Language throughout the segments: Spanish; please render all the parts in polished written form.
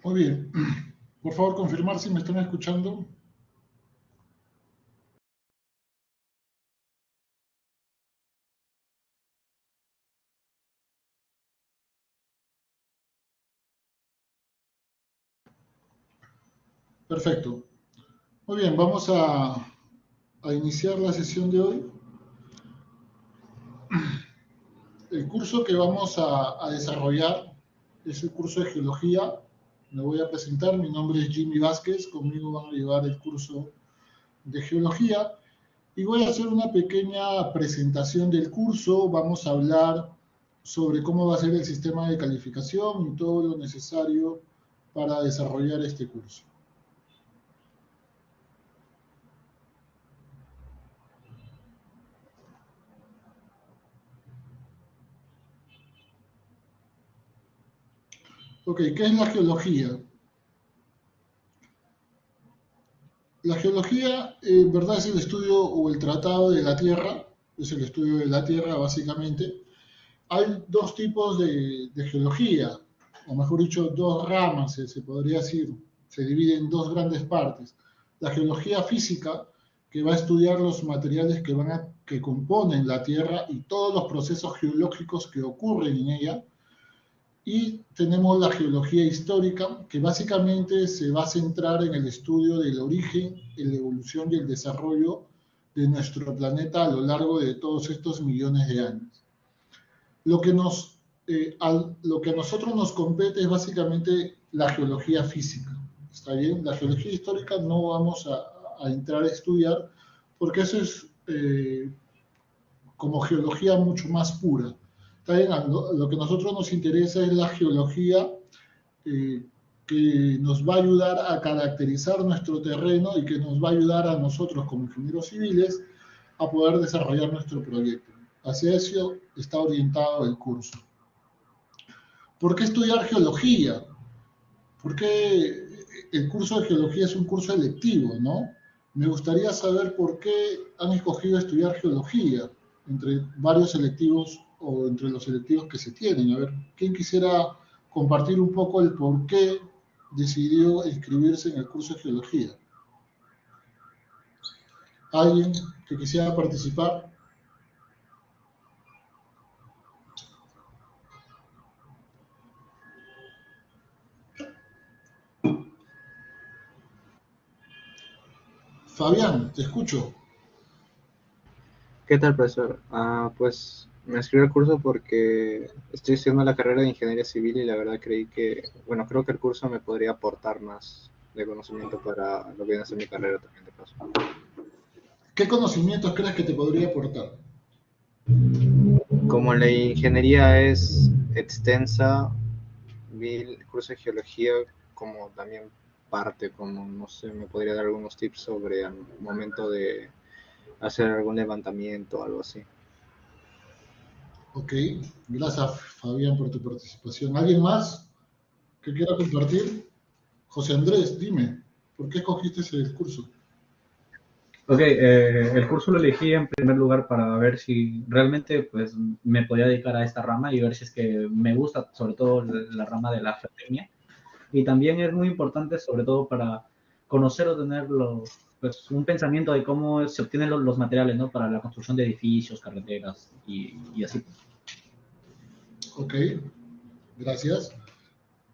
Muy bien. Por favor, confirmar si me están escuchando. Perfecto. Muy bien, vamos a iniciar la sesión de hoy. El curso que vamos a desarrollar es el curso de Geología. Me voy a presentar, mi nombre es Jimmy Vázquez, conmigo van a llevar el curso de Geología y voy a hacer una pequeña presentación del curso. Vamos a hablar sobre cómo va a ser el sistema de calificación y todo lo necesario para desarrollar este curso. Ok, ¿qué es la geología? La geología, en verdad, es el estudio o el tratado de la Tierra, es el estudio de la Tierra, básicamente. Hay dos tipos de geología, o mejor dicho, dos ramas, se podría decir, se divide en dos grandes partes. La geología física, que va a estudiar los materiales que componen la Tierra y todos los procesos geológicos que ocurren en ella. Y tenemos la geología histórica, que básicamente se va a centrar en el estudio del origen, la evolución y el desarrollo de nuestro planeta a lo largo de todos estos millones de años. Lo que, lo que a nosotros nos compete es básicamente la geología física. ¿Está bien? La geología histórica no vamos a entrar a estudiar porque eso es como geología mucho más pura. ¿Está bien? Lo que a nosotros nos interesa es la geología eh, que nos va a ayudar a caracterizar nuestro terreno y que nos va a ayudar a nosotros como ingenieros civiles a poder desarrollar nuestro proyecto. Hacia eso está orientado el curso. ¿Por qué estudiar geología? Porque el curso de geología es un curso electivo, ¿no? Me gustaría saber por qué han escogido estudiar geología entre varios selectivos o entre los selectivos que se tienen. A ver, ¿quién quisiera compartir un poco el por qué decidió inscribirse en el curso de geología? ¿Alguien que quisiera participar? Fabián, te escucho. ¿Qué tal, profesor? Pues me inscribí al curso porque estoy estudiando la carrera de Ingeniería Civil y la verdad creí que, bueno, creo que el curso me podría aportar más de conocimiento para lo que viene a ser mi carrera también de paso. ¿Qué conocimientos crees que te podría aportar? Como la ingeniería es extensa, vi el curso de geología como también parte, como, no sé, me podría dar algunos tips sobre al momento de hacer algún levantamiento o algo así. Ok, gracias Fabián por tu participación. ¿Alguien más que quiera compartir? José Andrés, dime, ¿por qué escogiste ese curso? Ok, el curso lo elegí en primer lugar para ver si realmente pues, me podía dedicar a esta rama y ver si es que me gusta, sobre todo la rama de la geotecnia. Y también es muy importante, sobre todo para conocer o tener pues, un pensamiento de cómo se obtienen los materiales, ¿no? Para la construcción de edificios, carreteras y así. Ok, gracias.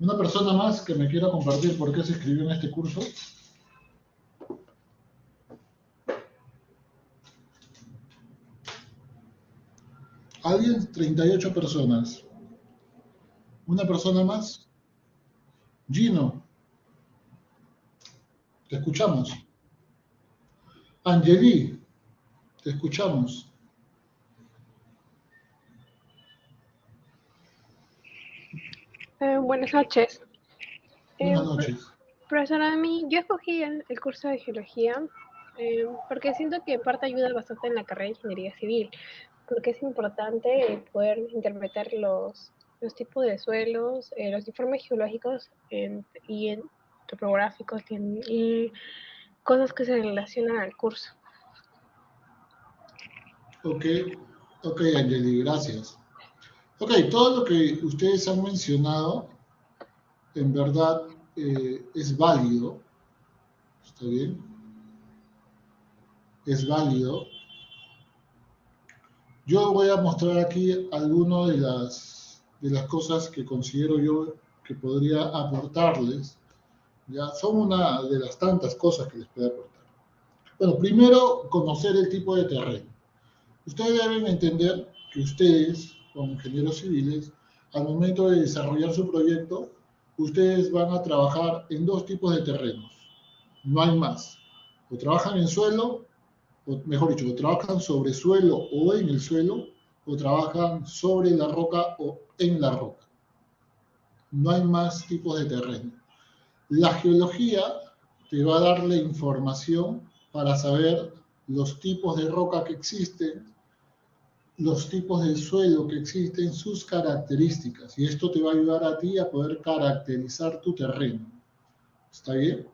¿Una persona más que me quiera compartir por qué se inscribió en este curso? ¿Alguien? 38 personas. ¿Una persona más? Gino, te escuchamos. Angeli, te escuchamos. Buenas noches. Buenas noches. Profesora, a mí, yo escogí el curso de geología porque siento que parte ayuda bastante en la carrera de ingeniería civil, porque es importante poder interpretar los tipos de suelos, los informes geológicos y topográficos y cosas que se relacionan al curso. Ok, ok, Angeli, gracias. Ok, todo lo que ustedes han mencionado, en verdad, es válido, ¿está bien? Es válido. Yo voy a mostrar aquí algunas de las cosas que considero yo que podría aportarles. Ya son una de las tantas cosas que les puedo aportar. Bueno, primero, conocer el tipo de terreno. Ustedes deben entender que ustedes, como ingenieros civiles, al momento de desarrollar su proyecto, ustedes van a trabajar en dos tipos de terrenos. No hay más. O trabajan en suelo, o mejor dicho, o trabajan sobre suelo o en el suelo, o trabajan sobre la roca o en la roca. No hay más tipos de terreno. La geología te va a dar la información para saber los tipos de roca que existen, los tipos de suelo que existen, sus características. Y esto te va a ayudar a ti a poder caracterizar tu terreno. ¿Está bien?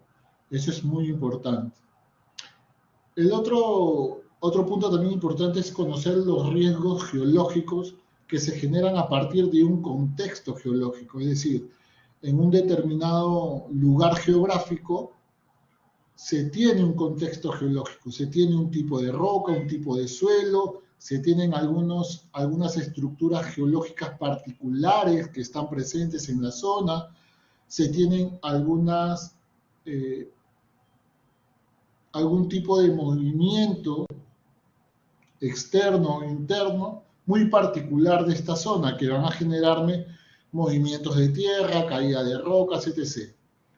Eso es muy importante. El otro punto también importante es conocer los riesgos geológicos que se generan a partir de un contexto geológico. Es decir, en un determinado lugar geográfico se tiene un contexto geológico, se tiene un tipo de roca, un tipo de suelo, se tienen algunas estructuras geológicas particulares que están presentes en la zona, se tienen algún tipo de movimiento externo o interno muy particular de esta zona que van a generarme movimientos de tierra, caída de rocas, etc.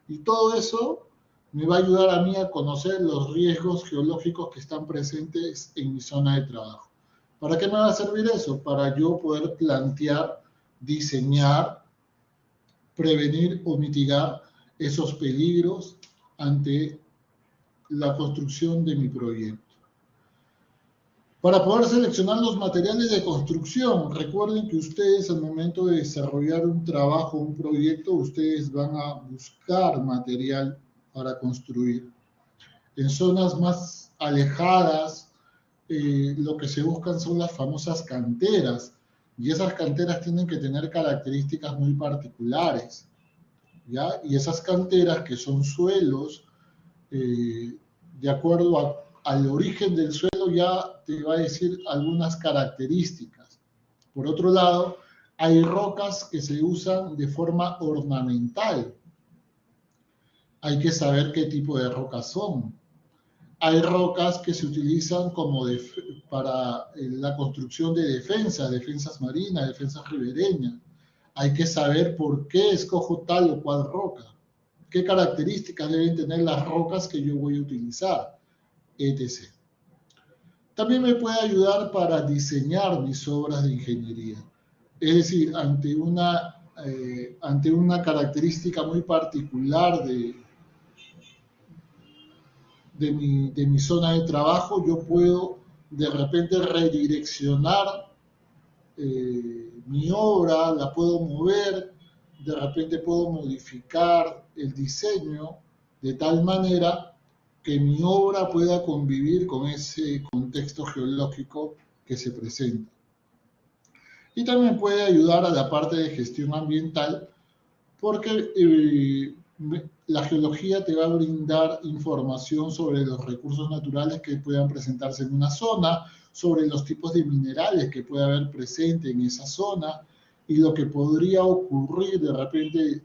Y todo eso me va a ayudar a mí a conocer los riesgos geológicos que están presentes en mi zona de trabajo. ¿Para qué me va a servir eso? Para yo poder plantear, diseñar, prevenir o mitigar esos peligros ante la construcción de mi proyecto. Para poder seleccionar los materiales de construcción, recuerden que ustedes al momento de desarrollar un trabajo, un proyecto, ustedes van a buscar material para construir. En zonas más alejadas, lo que se buscan son las famosas canteras, y esas canteras tienen que tener características muy particulares, ¿ya? Y esas canteras, que son suelos, de acuerdo al origen del suelo, ya te va a decir algunas características. Por otro lado, hay rocas que se usan de forma ornamental. Hay que saber qué tipo de rocas son. Hay rocas que se utilizan para la construcción de defensas marinas, defensas ribereñas. Hay que saber por qué escojo tal o cual roca, qué características deben tener las rocas que yo voy a utilizar, etc. También me puede ayudar para diseñar mis obras de ingeniería. Es decir, ante una característica muy particular de mi zona de trabajo, yo puedo de repente redireccionar mi obra, la puedo mover, de repente puedo modificar el diseño de tal manera que mi obra pueda convivir con ese contexto geológico que se presenta. Y también puede ayudar a la parte de gestión ambiental, porque la geología te va a brindar información sobre los recursos naturales que puedan presentarse en una zona, sobre los tipos de minerales que puede haber presente en esa zona y lo que podría ocurrir de repente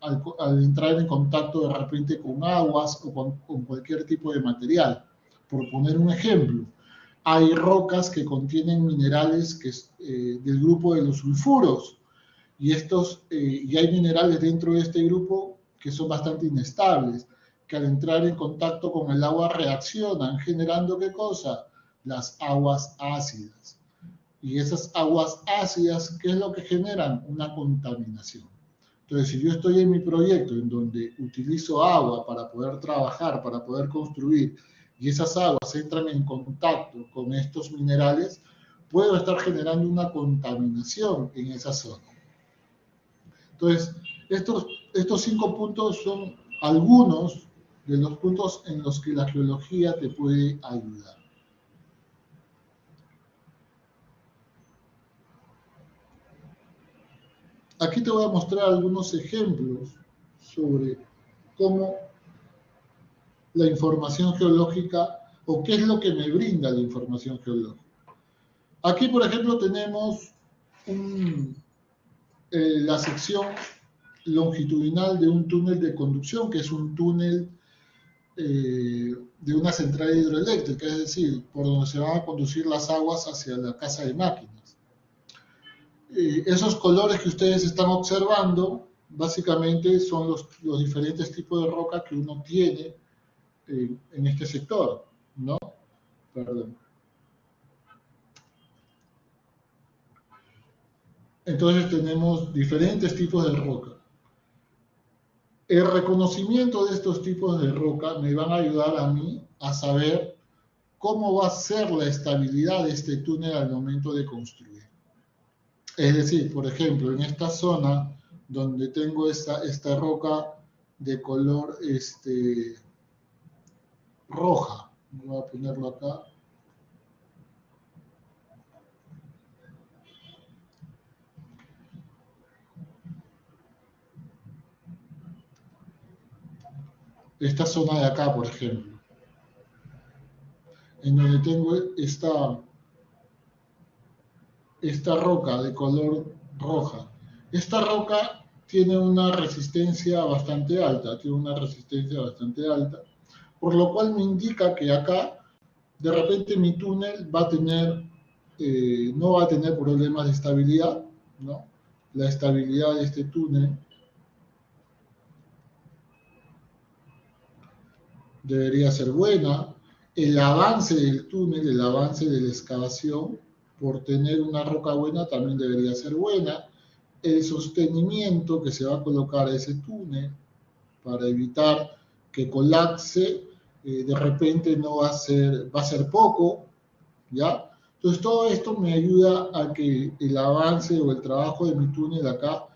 al entrar en contacto de repente con aguas o con cualquier tipo de material. Por poner un ejemplo, hay rocas que contienen minerales del grupo de los sulfuros, y hay minerales dentro de este grupo que son bastante inestables, que al entrar en contacto con el agua reaccionan, generando ¿qué cosa? Las aguas ácidas. Y esas aguas ácidas, ¿qué es lo que generan? Una contaminación. Entonces, si yo estoy en mi proyecto en donde utilizo agua para poder trabajar, para poder construir, y esas aguas entran en contacto con estos minerales, puedo estar generando una contaminación en esa zona. Entonces, estos 5 puntos son algunos de los puntos en los que la geología te puede ayudar. Aquí te voy a mostrar algunos ejemplos sobre cómo la información geológica o qué es lo que me brinda la información geológica. Aquí, por ejemplo, tenemos la sección longitudinal de un túnel de conducción, que es un túnel de una central hidroeléctrica, es decir, por donde se van a conducir las aguas hacia la casa de máquinas. Esos colores que ustedes están observando, básicamente son los diferentes tipos de roca que uno tiene en este sector, ¿no? Perdón. Entonces tenemos diferentes tipos de roca. El reconocimiento de estos tipos de roca me van a ayudar a mí a saber cómo va a ser la estabilidad de este túnel al momento de construir. Es decir, por ejemplo, en esta zona donde tengo esta roca de color roja, voy a ponerlo acá. Esta zona de acá, por ejemplo, en donde tengo esta roca de color roja. Esta roca tiene una resistencia bastante alta, por lo cual me indica que acá, de repente mi túnel va a tener, no va a tener problemas de estabilidad, ¿no? La estabilidad de este túnel debería ser buena. El avance del túnel, el avance de la excavación, por tener una roca buena, también debería ser buena. El sostenimiento que se va a colocar a ese túnel para evitar que colapse, de repente no va a ser poco, ¿ya? Entonces todo esto me ayuda a que el avance o el trabajo de mi túnel acá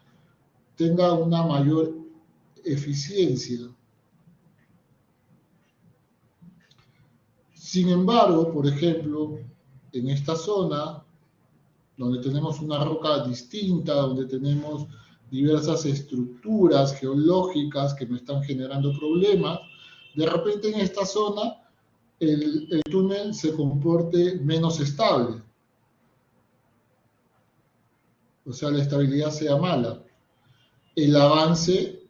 tenga una mayor eficiencia. Sin embargo, por ejemplo, en esta zona, donde tenemos una roca distinta, donde tenemos diversas estructuras geológicas que me están generando problemas, de repente en esta zona el túnel se comporte menos estable. O sea, la estabilidad sea mala. El avance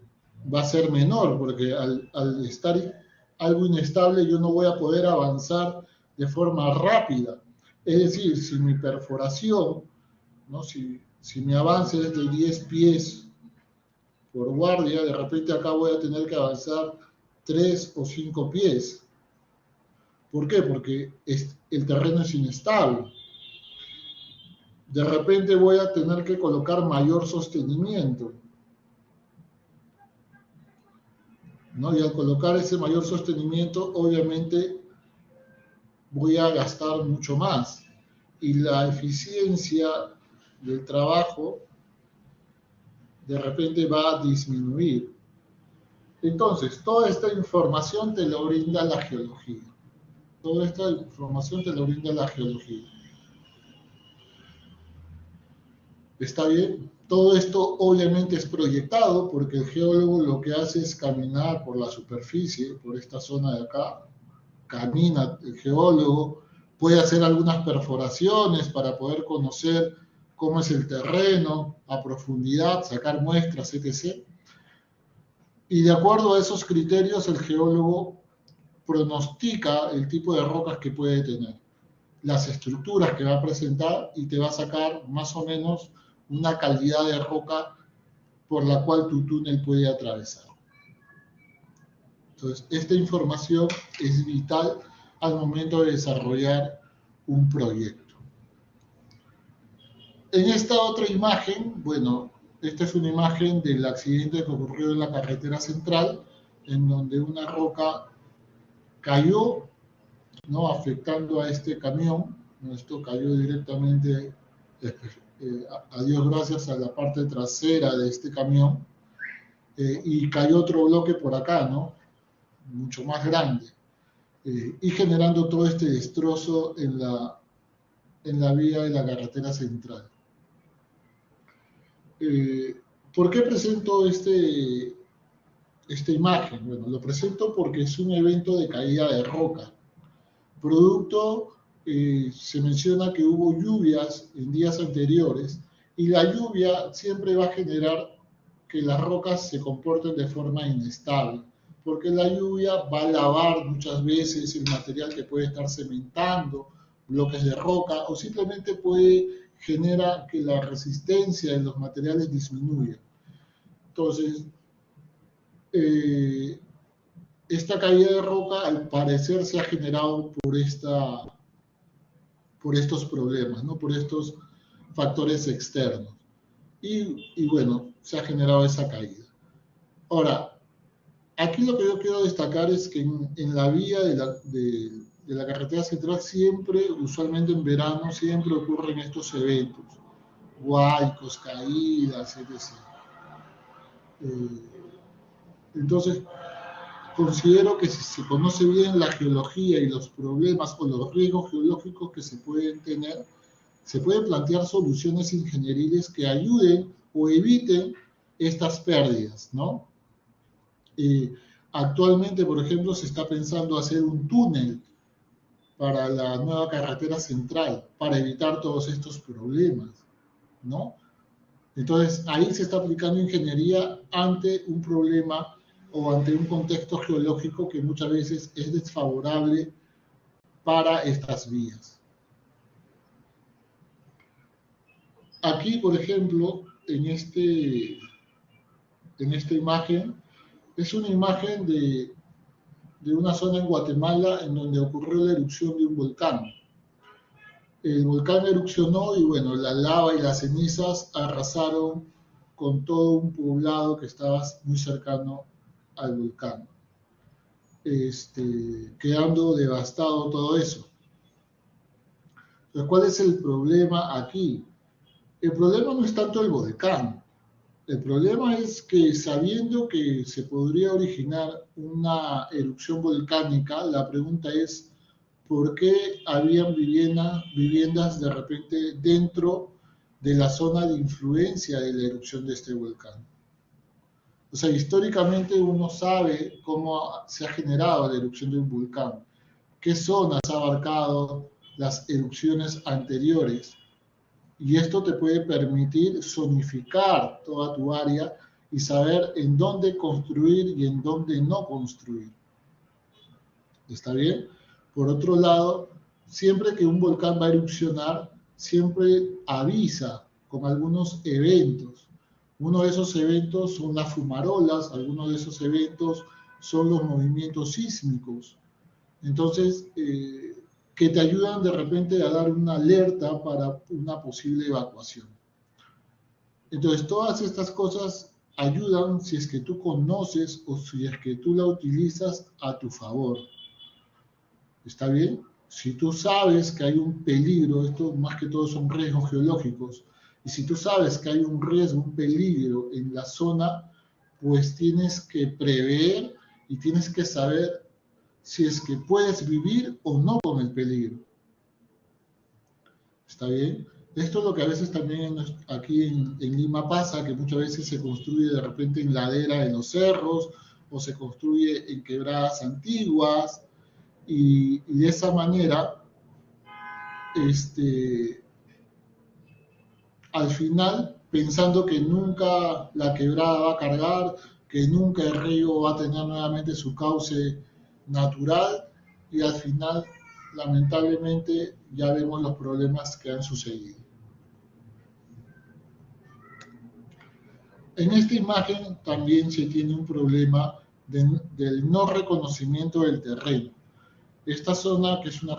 va a ser menor, porque al estar algo inestable yo no voy a poder avanzar de forma rápida. Es decir, si mi perforación, ¿no? si mi avance es de 10 pies por guardia, de repente acá voy a tener que avanzar 3 o 5 pies. ¿Por qué? Porque el terreno es inestable. De repente voy a tener que colocar mayor sostenimiento, ¿no? Y al colocar ese mayor sostenimiento, obviamente voy a gastar mucho más. Y la eficiencia del trabajo de repente va a disminuir. Entonces, toda esta información te lo brinda la geología. Toda esta información te lo brinda la geología. ¿Está bien? Todo esto obviamente es proyectado porque el geólogo lo que hace es caminar por la superficie, por esta zona de acá. Camina el geólogo, puede hacer algunas perforaciones para poder conocer cómo es el terreno a profundidad, sacar muestras, etc. Y de acuerdo a esos criterios, el geólogo pronostica el tipo de rocas que puede tener, las estructuras que va a presentar y te va a sacar más o menos una calidad de roca por la cual tu túnel puede atravesar. Entonces, esta información es vital al momento de desarrollar un proyecto. En esta otra imagen, bueno, esta es una imagen del accidente que ocurrió en la carretera central, en donde una roca cayó, ¿no? Afectando a este camión. Esto cayó directamente, a Dios gracias, a la parte trasera de este camión, y cayó otro bloque por acá, ¿no? Mucho más grande, y generando todo este destrozo en la vía de la carretera central. ¿Por qué presento este esta imagen? Bueno, lo presento porque es un evento de caída de roca. Producto, se menciona que hubo lluvias en días anteriores y la lluvia siempre va a generar que las rocas se comporten de forma inestable, porque la lluvia va a lavar muchas veces el material que puede estar cementando, bloques de roca, o simplemente genera que la resistencia de los materiales disminuya. Entonces, esta caída de roca al parecer se ha generado por estos problemas, ¿no? Por estos factores externos. Y bueno, se ha generado esa caída. Ahora, aquí lo que yo quiero destacar es que en la vía de la carretera central siempre, usualmente en verano, siempre ocurren estos eventos, huaicos, caídas, etc. Entonces, considero que si se conoce bien la geología y los problemas o los riesgos geológicos que se pueden tener, se pueden plantear soluciones ingenieriles que ayuden o eviten estas pérdidas, ¿no? Actualmente, por ejemplo, se está pensando hacer un túnel para la nueva carretera central para evitar todos estos problemas, ¿no? Entonces, ahí se está aplicando ingeniería ante un problema o ante un contexto geológico que muchas veces es desfavorable para estas vías. Aquí, por ejemplo, en esta imagen, es una imagen de una zona en Guatemala en donde ocurrió la erupción de un volcán. El volcán erupcionó y bueno, la lava y las cenizas arrasaron con todo un poblado que estaba muy cercano al volcán, quedando devastado todo eso. Entonces, ¿cuál es el problema aquí? El problema no es tanto el volcán. El problema es que sabiendo que se podría originar una erupción volcánica, la pregunta es ¿por qué habían viviendas de repente dentro de la zona de influencia de la erupción de este volcán? O sea, históricamente uno sabe cómo se ha generado la erupción de un volcán, qué zonas ha abarcado las erupciones anteriores. Y esto te puede permitir zonificar toda tu área y saber en dónde construir y en dónde no construir. ¿Está bien? Por otro lado, siempre que un volcán va a erupcionar, siempre avisa con algunos eventos. Uno de esos eventos son las fumarolas, algunos de esos eventos son los movimientos sísmicos. Entonces, que te ayudan de repente a dar una alerta para una posible evacuación. Entonces, todas estas cosas ayudan si es que tú conoces o si es que tú la utilizas a tu favor. ¿Está bien? Si tú sabes que hay un peligro, esto más que todo son riesgos geológicos, y si tú sabes que hay un riesgo, un peligro en la zona, pues tienes que prever y tienes que saber si es que puedes vivir o no con el peligro. ¿Está bien? Esto es lo que a veces también aquí en Lima pasa, que muchas veces se construye de repente en ladera de los cerros o se construye en quebradas antiguas y de esa manera al final, pensando que nunca la quebrada va a cargar, que nunca el río va a tener nuevamente su cauce natural y al final, lamentablemente, ya vemos los problemas que han sucedido. En esta imagen también se tiene un problema del no reconocimiento del terreno. Esta zona, que es la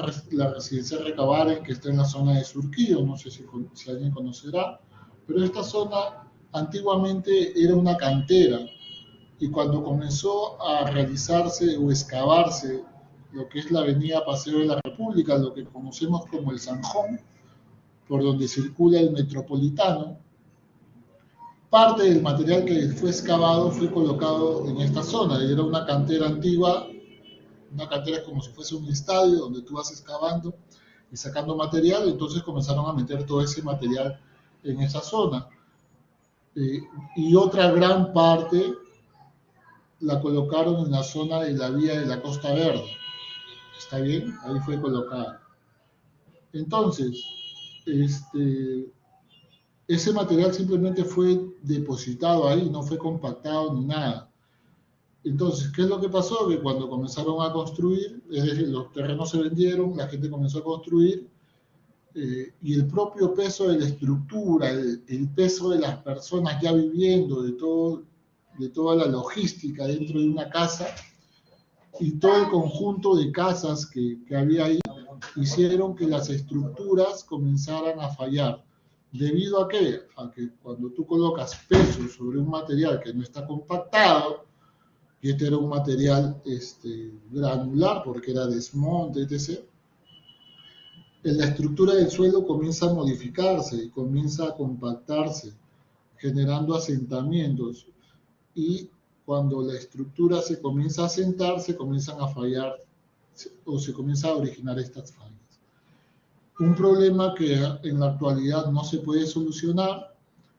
residencia Recabaren, que está en la zona de Surquillo, no sé si alguien conocerá, pero esta zona antiguamente era una cantera y cuando comenzó a realizarse o excavarse lo que es la avenida Paseo de la República, lo que conocemos como el Zanjón, por donde circula el Metropolitano, parte del material que fue excavado fue colocado en esta zona. Era una cantera antigua. Una cantera es como si fuese un estadio donde tú vas excavando y sacando material, entonces comenzaron a meter todo ese material en esa zona. Y otra gran parte la colocaron en la zona de la vía de la Costa Verde. ¿Está bien? Ahí fue colocada. Entonces, ese material simplemente fue depositado ahí, no fue compactado ni nada. Entonces, ¿qué es lo que pasó? Que cuando comenzaron a construir, es decir, los terrenos se vendieron, la gente comenzó a construir, y el propio peso de la estructura, el peso de las personas ya viviendo, de toda la logística dentro de una casa, y todo el conjunto de casas que había ahí, hicieron que las estructuras comenzaran a fallar. ¿Debido a qué? A que cuando tú colocas peso sobre un material que no está compactado, y este era un material granular porque era desmonte, etc., la estructura del suelo comienza a modificarse y comienza a compactarse, generando asentamientos. Y cuando la estructura se comienza a asentar, se comienzan a fallar o se comienza a originar estas fallas. Un problema que en la actualidad no se puede solucionar,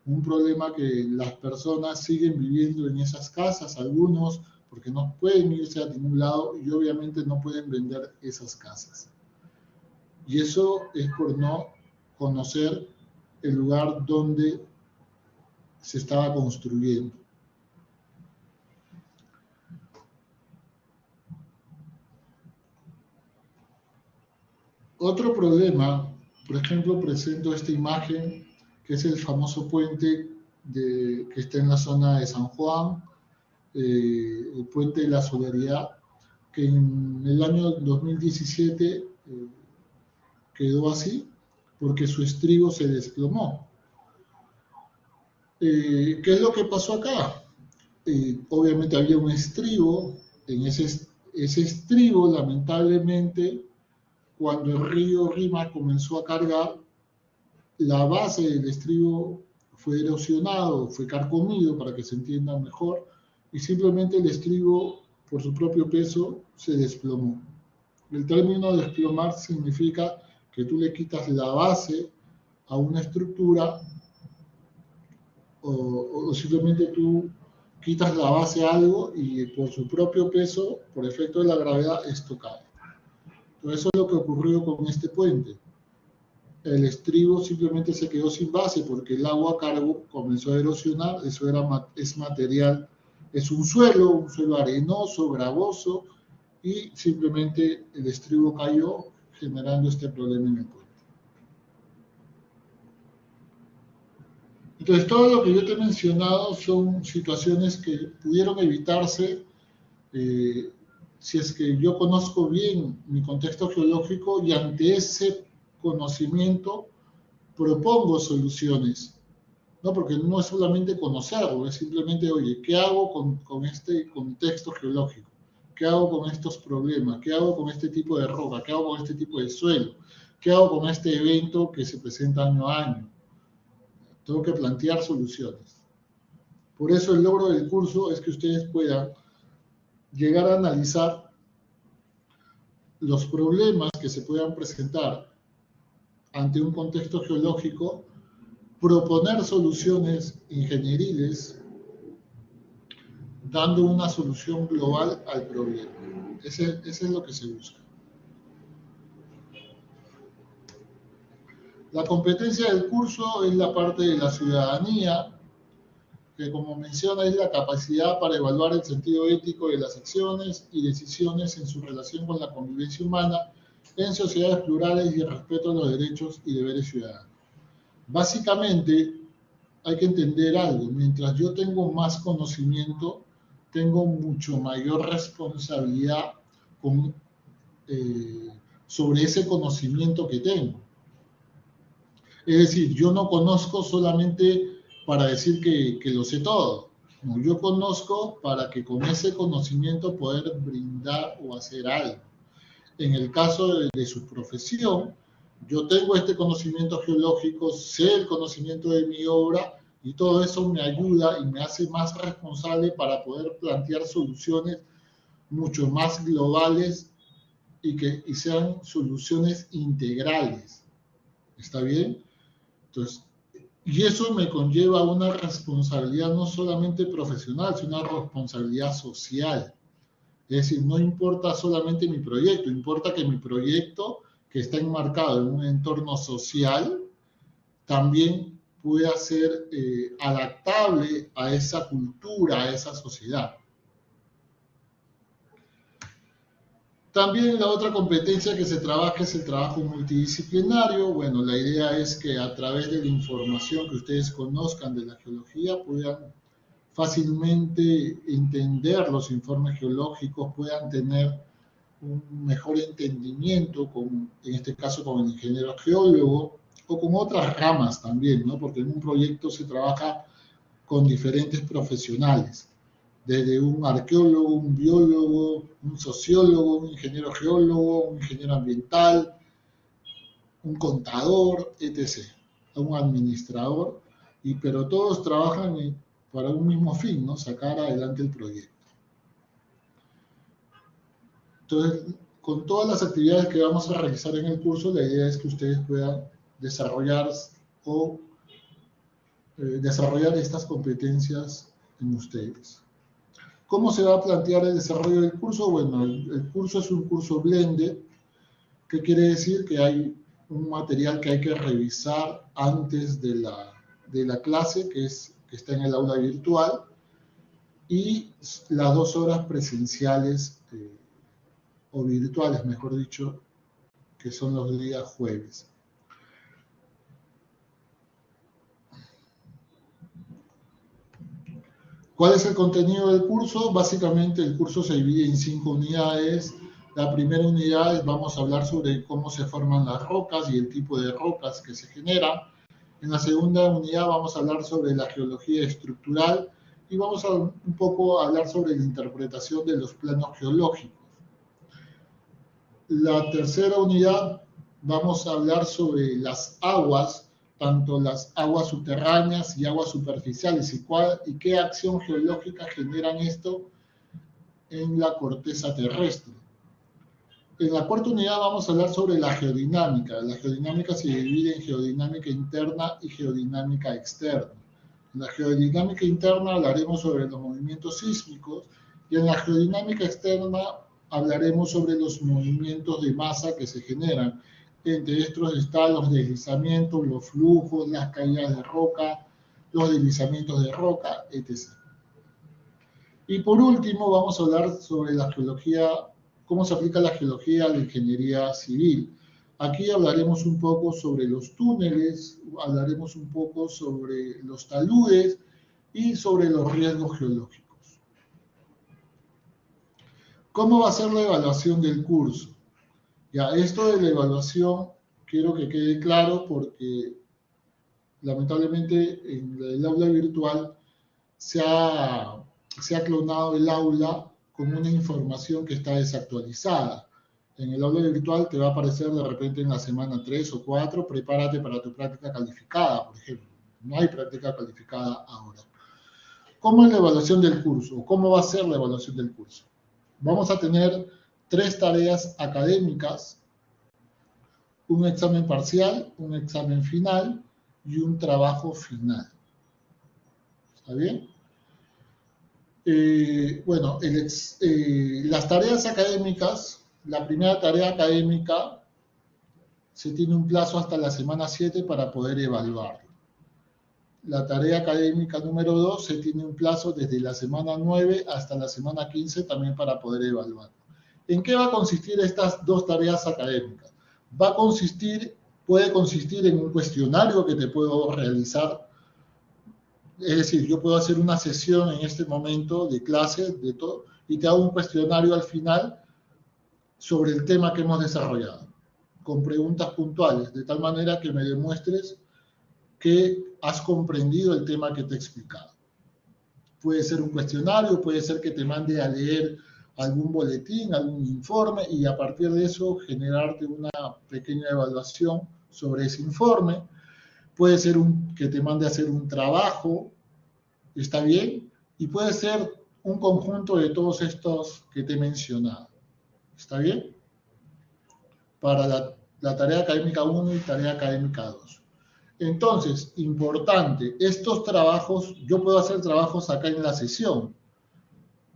un problema que las personas siguen viviendo en esas casas, algunos porque no pueden irse a ningún lado y obviamente no pueden vender esas casas. Y eso es por no conocer el lugar donde se estaba construyendo. Otro problema, por ejemplo, presento esta imagen, que es el famoso puente que está en la zona de San Juan, el puente de la Solidaridad, que en el año 2017 quedó así porque su estribo se desplomó. ¿Qué es lo que pasó acá? Obviamente había un estribo, en ese estribo lamentablemente cuando el río Rima comenzó a cargar, la base del estribo fue erosionado, fue carcomido para que se entienda mejor, y simplemente el estribo, por su propio peso, se desplomó. El término desplomar significa que tú le quitas la base a una estructura o simplemente tú quitas la base a algo y por su propio peso, por efecto de la gravedad, esto cae. Entonces, eso es lo que ocurrió con este puente. El estribo simplemente se quedó sin base porque el agua cargo comenzó a erosionar, eso es material, es un suelo arenoso, gravoso, y simplemente el estribo cayó generando este problema en el puente. Entonces, todo lo que yo te he mencionado son situaciones que pudieron evitarse si es que yo conozco bien mi contexto geológico y ante ese conocimiento propongo soluciones, ¿no? Porque no es solamente conocerlo, es simplemente, oye, ¿qué hago con este contexto geológico? ¿Qué hago con estos problemas? ¿Qué hago con este tipo de roca? ¿Qué hago con este tipo de suelo? ¿Qué hago con este evento que se presenta año a año? Tengo que plantear soluciones. Por eso el logro del curso es que ustedes puedan llegar a analizar los problemas que se puedan presentar ante un contexto geológico, proponer soluciones ingenieriles, dando una solución global al problema. Ese es lo que se busca. La competencia del curso es la parte de la ciudadanía, que como menciona es la capacidad para evaluar el sentido ético de las acciones y decisiones en su relación con la convivencia humana en sociedades plurales y el respeto a los derechos y deberes ciudadanos. Básicamente, hay que entender algo, mientras yo tengo más conocimiento, tengo mucho mayor responsabilidad sobre ese conocimiento que tengo. Es decir, yo no conozco solamente para decir que lo sé todo. No, yo conozco para que con ese conocimiento poder brindar o hacer algo. En el caso de su profesión, yo tengo este conocimiento geológico, sé el conocimiento de mi obra y todo eso me ayuda y me hace más responsable para poder plantear soluciones mucho más globales y sean soluciones integrales. ¿Está bien? Entonces, Y eso me conlleva una responsabilidad no solamente profesional, sino una responsabilidad social. Es decir, no importa solamente mi proyecto, importa que mi proyecto, que está enmarcado en un entorno social, también pueda ser adaptable a esa cultura, a esa sociedad. También la otra competencia que se trabaja es el trabajo multidisciplinario. Bueno, la idea es que a través de la información que ustedes conozcan de la geología puedan fácilmente entender los informes geológicos, puedan tener un mejor entendimiento, en este caso con el ingeniero geólogo, o con otras ramas también, ¿no? Porque en un proyecto se trabaja con diferentes profesionales, desde un arqueólogo, un biólogo, un sociólogo, un ingeniero geólogo, un ingeniero ambiental, un contador, etc., un administrador, pero todos trabajan para un mismo fin, ¿no? Sacar adelante el proyecto. Entonces, con todas las actividades que vamos a realizar en el curso, la idea es que ustedes puedan desarrollar desarrollar estas competencias en ustedes. ¿Cómo se va a plantear el desarrollo del curso? Bueno, el curso es un curso blended, que quiere decir que hay un material que hay que revisar antes de la clase, que está en el aula virtual, y las 2 horas presenciales o virtuales, mejor dicho, que son los días jueves. ¿Cuál es el contenido del curso? Básicamente el curso se divide en 5 unidades. La primera unidad vamos a hablar sobre cómo se forman las rocas y el tipo de rocas que se generan. En la segunda unidad vamos a hablar sobre la geología estructural y vamos a un poco hablar sobre la interpretación de los planos geológicos. La tercera unidad vamos a hablar sobre las aguas, tanto las aguas subterráneas y aguas superficiales, y qué acción geológica generan esto en la corteza terrestre. En la cuarta unidad vamos a hablar sobre la geodinámica. La geodinámica se divide en geodinámica interna y geodinámica externa. En la geodinámica interna hablaremos sobre los movimientos sísmicos y en la geodinámica externa hablaremos sobre los movimientos de masa que se generan. Entre estos están los deslizamientos, los flujos, las caídas de roca, los deslizamientos de roca, etc. Y por último vamos a hablar sobre la geología, cómo se aplica la geología a la ingeniería civil. Aquí hablaremos un poco sobre los túneles, hablaremos un poco sobre los taludes y sobre los riesgos geológicos. ¿Cómo va a ser la evaluación del curso? Ya, esto de la evaluación quiero que quede claro porque lamentablemente en el aula virtual se ha clonado el aula con una información que está desactualizada. En el aula virtual te va a aparecer de repente en la semana 3 o 4, prepárate para tu práctica calificada, por ejemplo. No hay práctica calificada ahora. ¿Cómo es la evaluación del curso? ¿Cómo va a ser la evaluación del curso? Vamos a tener 3 tareas académicas, un examen parcial, un examen final y un trabajo final. ¿Está bien? Bueno, las tareas académicas, la primera tarea académica se tiene un plazo hasta la semana 7 para poder evaluarla. La tarea académica número 2 se tiene un plazo desde la semana 9 hasta la semana 15 también para poder evaluar. ¿En qué va a consistir estas 2 tareas académicas? Puede consistir en un cuestionario que te puedo realizar. Es decir, yo puedo hacer una sesión en este momento de clase, de todo, y te hago un cuestionario al final sobre el tema que hemos desarrollado, con preguntas puntuales, de tal manera que me demuestres que has comprendido el tema que te he explicado. Puede ser un cuestionario, puede ser que te mande a leer algún boletín, algún informe, y a partir de eso generarte una pequeña evaluación sobre ese informe. Puede ser que te mande a hacer un trabajo, ¿está bien? Y puede ser un conjunto de todos estos que te he mencionado, ¿está bien? Para la tarea académica 1 y tarea académica 2. Entonces, importante, estos trabajos, yo puedo hacer trabajos acá en la sesión.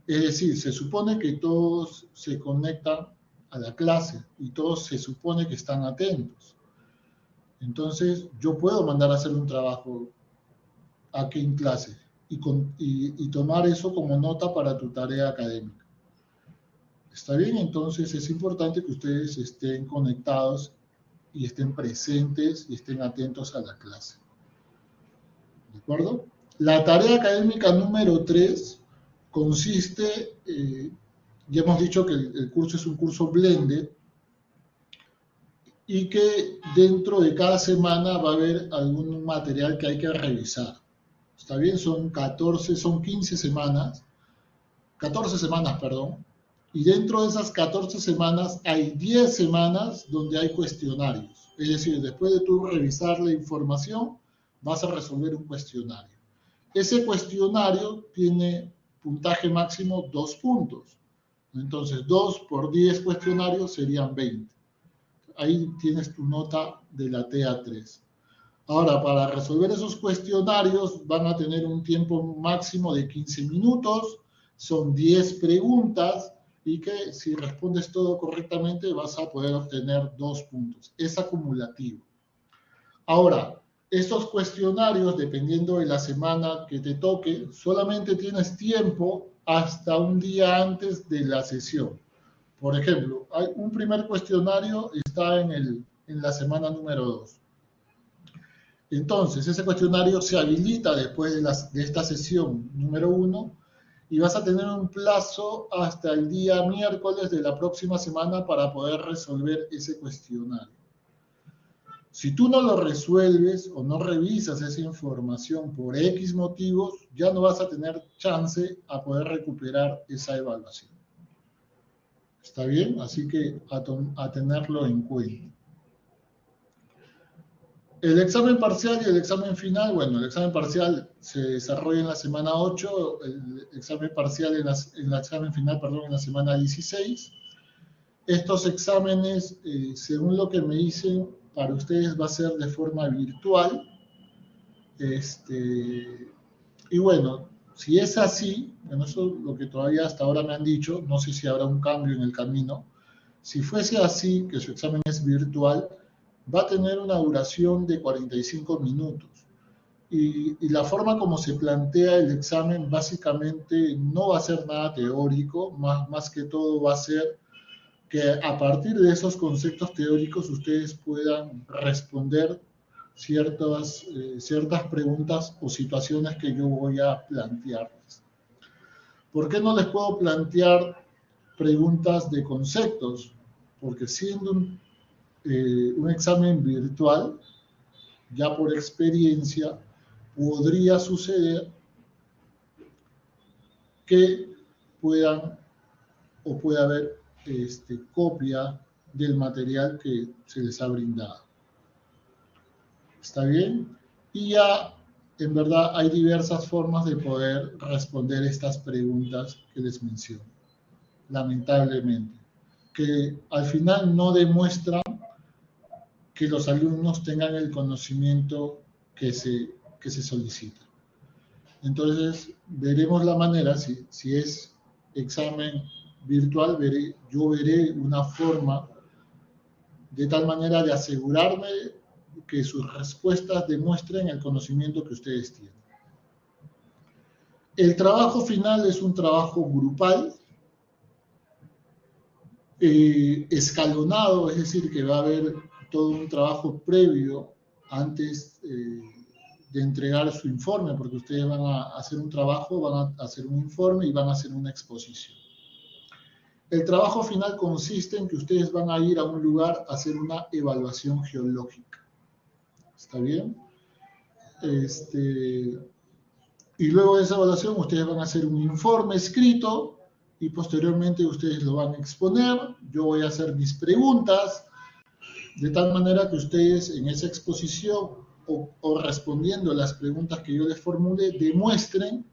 Es decir, se supone que todos se conectan a la clase y todos se supone que están atentos. Entonces, yo puedo mandar a hacer un trabajo aquí en clase y tomar eso como nota para tu tarea académica. ¿Está bien? Entonces, es importante que ustedes estén conectados y estén presentes y estén atentos a la clase. ¿De acuerdo? La tarea académica número 3 consiste, ya hemos dicho que el curso es un curso blended y que dentro de cada semana va a haber algún material que hay que revisar. ¿Está bien? Son 15 semanas, 14 semanas, perdón, y dentro de esas 14 semanas hay 10 semanas donde hay cuestionarios. Es decir, después de tú revisar la información, vas a resolver un cuestionario. Ese cuestionario tiene puntaje máximo 2 puntos. Entonces, 2 por 10 cuestionarios serían 20. Ahí tienes tu nota de la TA3. Ahora, para resolver esos cuestionarios van a tener un tiempo máximo de 15 minutos, son 10 preguntas y que si respondes todo correctamente vas a poder obtener 2 puntos. Es acumulativo. Ahora, estos cuestionarios, dependiendo de la semana que te toque, solamente tienes tiempo hasta un día antes de la sesión. Por ejemplo, hay un primer cuestionario está en la semana número 2. Entonces, ese cuestionario se habilita después de esta sesión número 1 y vas a tener un plazo hasta el día miércoles de la próxima semana para poder resolver ese cuestionario. Si tú no lo resuelves o no revisas esa información por X motivos, ya no vas a tener chance a poder recuperar esa evaluación. ¿Está bien? Así que a tenerlo en cuenta. El examen parcial y el examen final, bueno, el examen parcial se desarrolla en la semana 8, el examen parcial en el examen final, perdón, en la semana 16. Estos exámenes, según lo que me dicen, para ustedes va a ser de forma virtual. Y bueno, si es así, bueno, eso es lo que todavía hasta ahora me han dicho, no sé si habrá un cambio en el camino. Si fuese así, que su examen es virtual, va a tener una duración de 45 minutos. Y la forma como se plantea el examen básicamente no va a ser nada teórico, más que todo va a ser que a partir de esos conceptos teóricos ustedes puedan responder ciertas preguntas o situaciones que yo voy a plantearles. ¿Por qué no les puedo plantear preguntas de conceptos? Porque siendo un examen virtual, ya por experiencia, podría suceder que pueda haber copia del material que se les ha brindado. ¿Está bien? Y ya, en verdad, hay diversas formas de poder responder estas preguntas que les menciono, lamentablemente, que al final no demuestran que los alumnos tengan el conocimiento que se solicita. Entonces, veremos la manera, si es examen virtual, yo veré una forma de tal manera de asegurarme que sus respuestas demuestren el conocimiento que ustedes tienen. El trabajo final es un trabajo grupal, escalonado, es decir, que va a haber todo un trabajo previo antes de entregar su informe, porque ustedes van a hacer un trabajo, van a hacer un informe y van a hacer una exposición. El trabajo final consiste en que ustedes van a ir a un lugar a hacer una evaluación geológica. ¿Está bien? Y luego de esa evaluación ustedes van a hacer un informe escrito y posteriormente ustedes lo van a exponer. Yo voy a hacer mis preguntas de tal manera que ustedes en esa exposición o respondiendo a las preguntas que yo les formule demuestren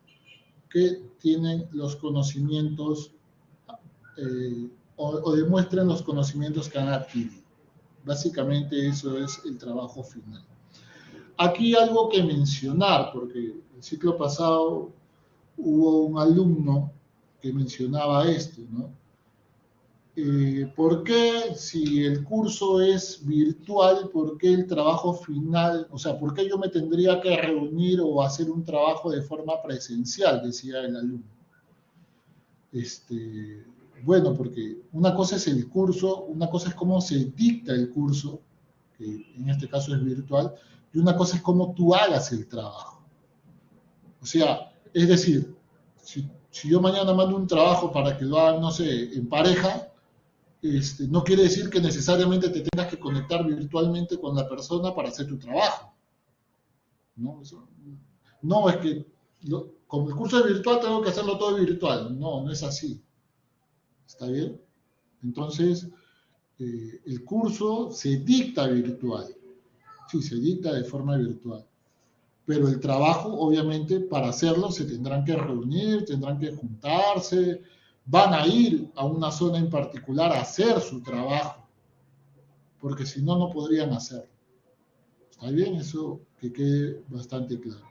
que tienen los conocimientos o demuestren los conocimientos que han adquirido. Básicamente eso es el trabajo final. Aquí algo que mencionar, porque el ciclo pasado hubo un alumno que mencionaba esto, ¿no? ¿Por qué si el curso es virtual, por qué el trabajo final, o sea, por qué yo me tendría que reunir o hacer un trabajo de forma presencial, decía el alumno? Bueno, porque una cosa es el curso, una cosa es cómo se dicta el curso, que en este caso es virtual, y una cosa es cómo tú hagas el trabajo. O sea, es decir, si yo mañana mando un trabajo para que lo hagan, no sé, en pareja, no quiere decir que necesariamente te tengas que conectar virtualmente con la persona para hacer tu trabajo. No, no es que como el curso es virtual tengo que hacerlo todo virtual. No, no es así. ¿Está bien? Entonces, el curso se dicta virtual. Sí, se dicta de forma virtual. Pero el trabajo, obviamente, para hacerlo se tendrán que reunir, tendrán que juntarse, van a ir a una zona en particular a hacer su trabajo, porque si no, no podrían hacerlo. ¿Está bien? Eso que quede bastante claro.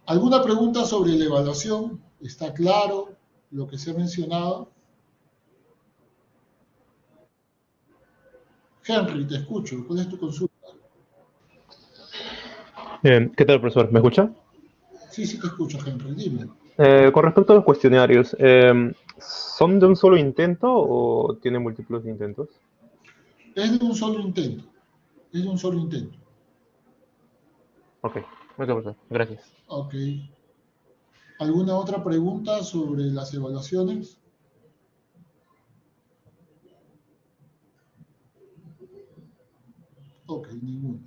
¿Alguna pregunta sobre la evaluación? ¿Está claro lo que se ha mencionado? Henry, te escucho. ¿Cuál es tu consulta? ¿Qué tal, profesor? ¿Me escucha? Sí, sí te escucho, Henry. Dime. Con respecto a los cuestionarios, ¿son de un solo intento o tienen múltiples intentos? Es de un solo intento. Es de un solo intento. Ok, profesor. Gracias. Ok. ¿Alguna otra pregunta sobre las evaluaciones? Ok, ninguna.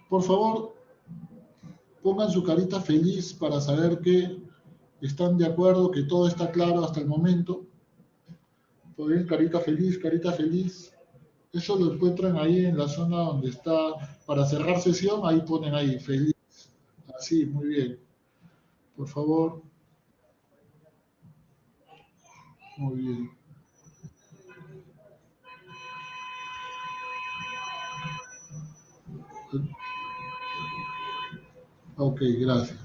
Por favor, pongan su carita feliz para saber que están de acuerdo, que todo está claro hasta el momento. Ponen carita feliz, carita feliz. Eso lo encuentran ahí en la zona donde está para cerrar sesión, ahí ponen ahí feliz. Así, muy bien. Por favor. Muy bien. Ok, gracias.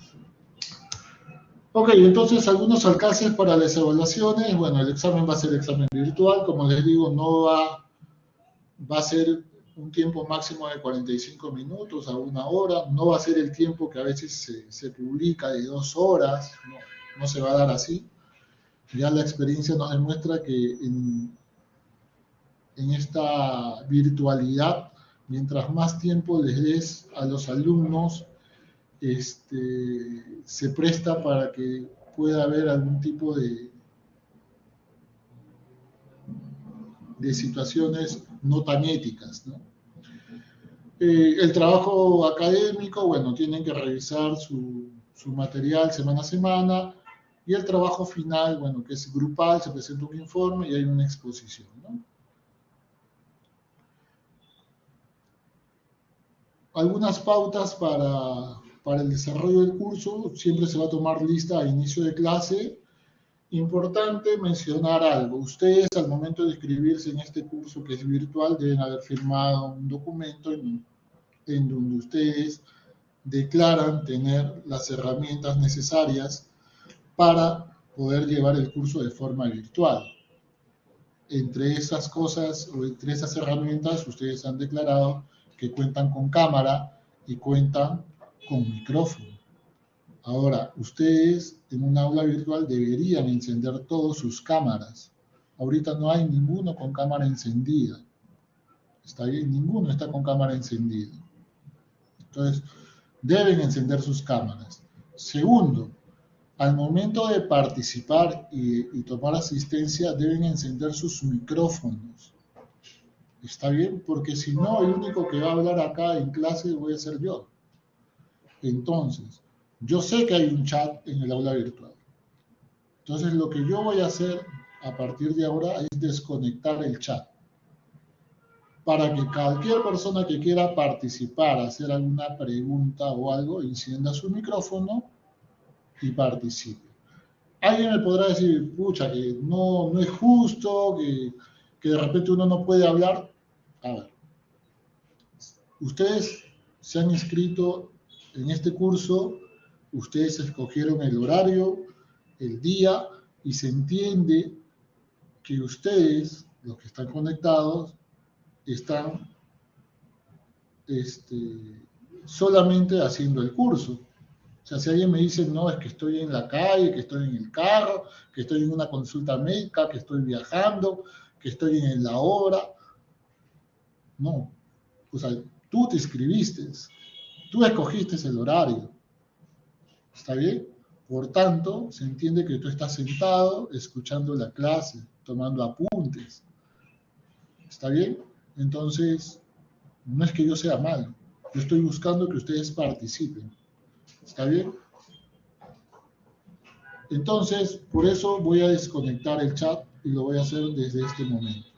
Ok, entonces algunos alcances para las evaluaciones. Bueno, el examen va a ser examen virtual. Como les digo, no va a ser un tiempo máximo de 45 minutos a una hora. No va a ser el tiempo que a veces se publica de 2 horas. No, no se va a dar así. Ya la experiencia nos demuestra que en esta virtualidad, mientras más tiempo les des a los alumnos, se presta para que pueda haber algún tipo de situaciones no tan éticas, ¿no? El trabajo académico, bueno, tienen que revisar su material semana a semana, y el trabajo final, bueno, que es grupal, se presenta un informe y hay una exposición, ¿no? Algunas pautas para el desarrollo del curso, siempre se va a tomar lista a inicio de clase. Importante mencionar algo. Ustedes al momento de inscribirse en este curso que es virtual deben haber firmado un documento en donde ustedes declaran tener las herramientas necesarias para poder llevar el curso de forma virtual. Entre esas cosas o entre esas herramientas ustedes han declarado que cuentan con cámara y cuentan con micrófono. Ahora, ustedes en un aula virtual deberían encender todas sus cámaras. Ahorita no hay ninguno con cámara encendida. ¿Está bien? Ninguno está con cámara encendida. Entonces, deben encender sus cámaras. Segundo, al momento de participar y tomar asistencia, deben encender sus micrófonos. ¿Está bien? Porque si no, el único que va a hablar acá en clase voy a ser yo. Entonces, yo sé que hay un chat en el aula virtual. Entonces, lo que yo voy a hacer a partir de ahora es desconectar el chat para que cualquier persona que quiera participar, hacer alguna pregunta o algo, encienda su micrófono y participe. Alguien me podrá decir, pucha, que no es justo, que de repente uno no puede hablar. A ver, Ustedes se han inscrito en este curso, ustedes escogieron el horario, el día, y se entiende que ustedes, los que están conectados, están solamente haciendo el curso. O sea, si alguien me dice, no, es que estoy en la calle, que estoy en el carro, que estoy en una consulta médica, que estoy viajando, que estoy en la obra, no. O sea, tú te inscribiste, tú escogiste el horario. ¿Está bien? Por tanto, se entiende que tú estás sentado escuchando la clase, tomando apuntes. ¿Está bien? Entonces, no es que yo sea malo. Yo estoy buscando que ustedes participen. ¿Está bien? Entonces, por eso voy a desconectar el chat y lo voy a hacer desde este momento.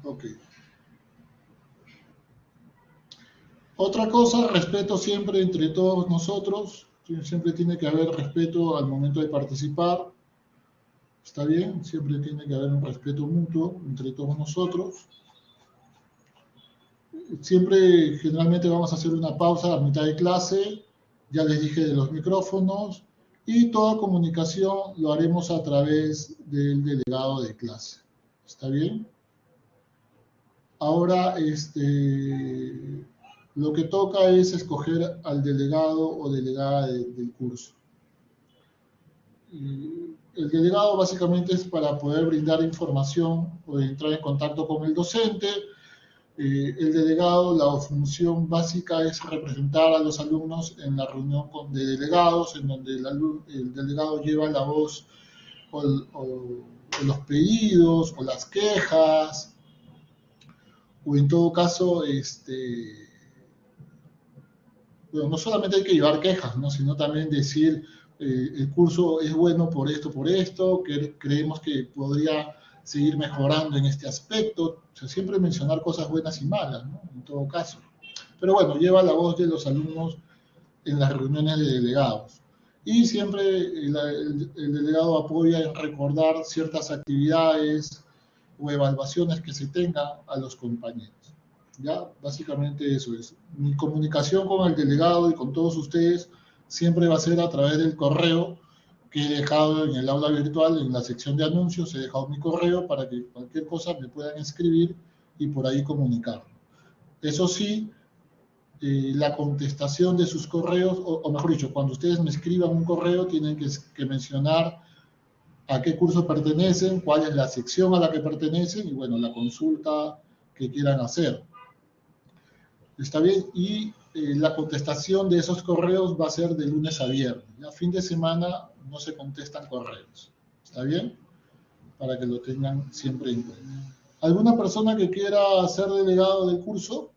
Ok. Otra cosa, respeto siempre entre todos nosotros. Siempre tiene que haber respeto al momento de participar. ¿Está bien? Siempre tiene que haber un respeto mutuo entre todos nosotros. Siempre, generalmente vamos a hacer una pausa a mitad de clase. Ya les dije de los micrófonos. Y toda comunicación lo haremos a través del delegado de clase. ¿Está bien? Ahora, lo que toca es escoger al delegado o delegada del curso. El delegado básicamente es para poder brindar información o entrar en contacto con el docente. El delegado, la función básica es representar a los alumnos en la reunión de delegados, en donde el delegado lleva la voz o los pedidos o las quejas, o en todo caso, bueno, no solamente hay que llevar quejas, ¿no? Sino también decir, el curso es bueno por esto, que creemos que podría seguir mejorando en este aspecto. O sea, siempre mencionar cosas buenas y malas, ¿no? En todo caso. Pero bueno, lleva la voz de los alumnos en las reuniones de delegados. Y siempre el delegado apoya en recordar ciertas actividades o evaluaciones que se tengan a los compañeros. ¿Ya? Básicamente eso es. Mi comunicación con el delegado y con todos ustedes siempre va a ser a través del correo que he dejado en el aula virtual, en la sección de anuncios. He dejado mi correo para que cualquier cosa me puedan escribir y por ahí comunicarlo. Eso sí, la contestación de sus correos, o mejor dicho, cuando ustedes me escriban un correo, tienen que mencionar a qué curso pertenecen, cuál es la sección a la que pertenecen y, bueno, la consulta que quieran hacer. ¿Está bien? Y la contestación de esos correos va a ser de lunes a viernes. ¿Ya? Fin de semana no se contestan correos. ¿Está bien? Para que lo tengan siempre en cuenta. ¿Alguna persona que quiera ser delegado del curso?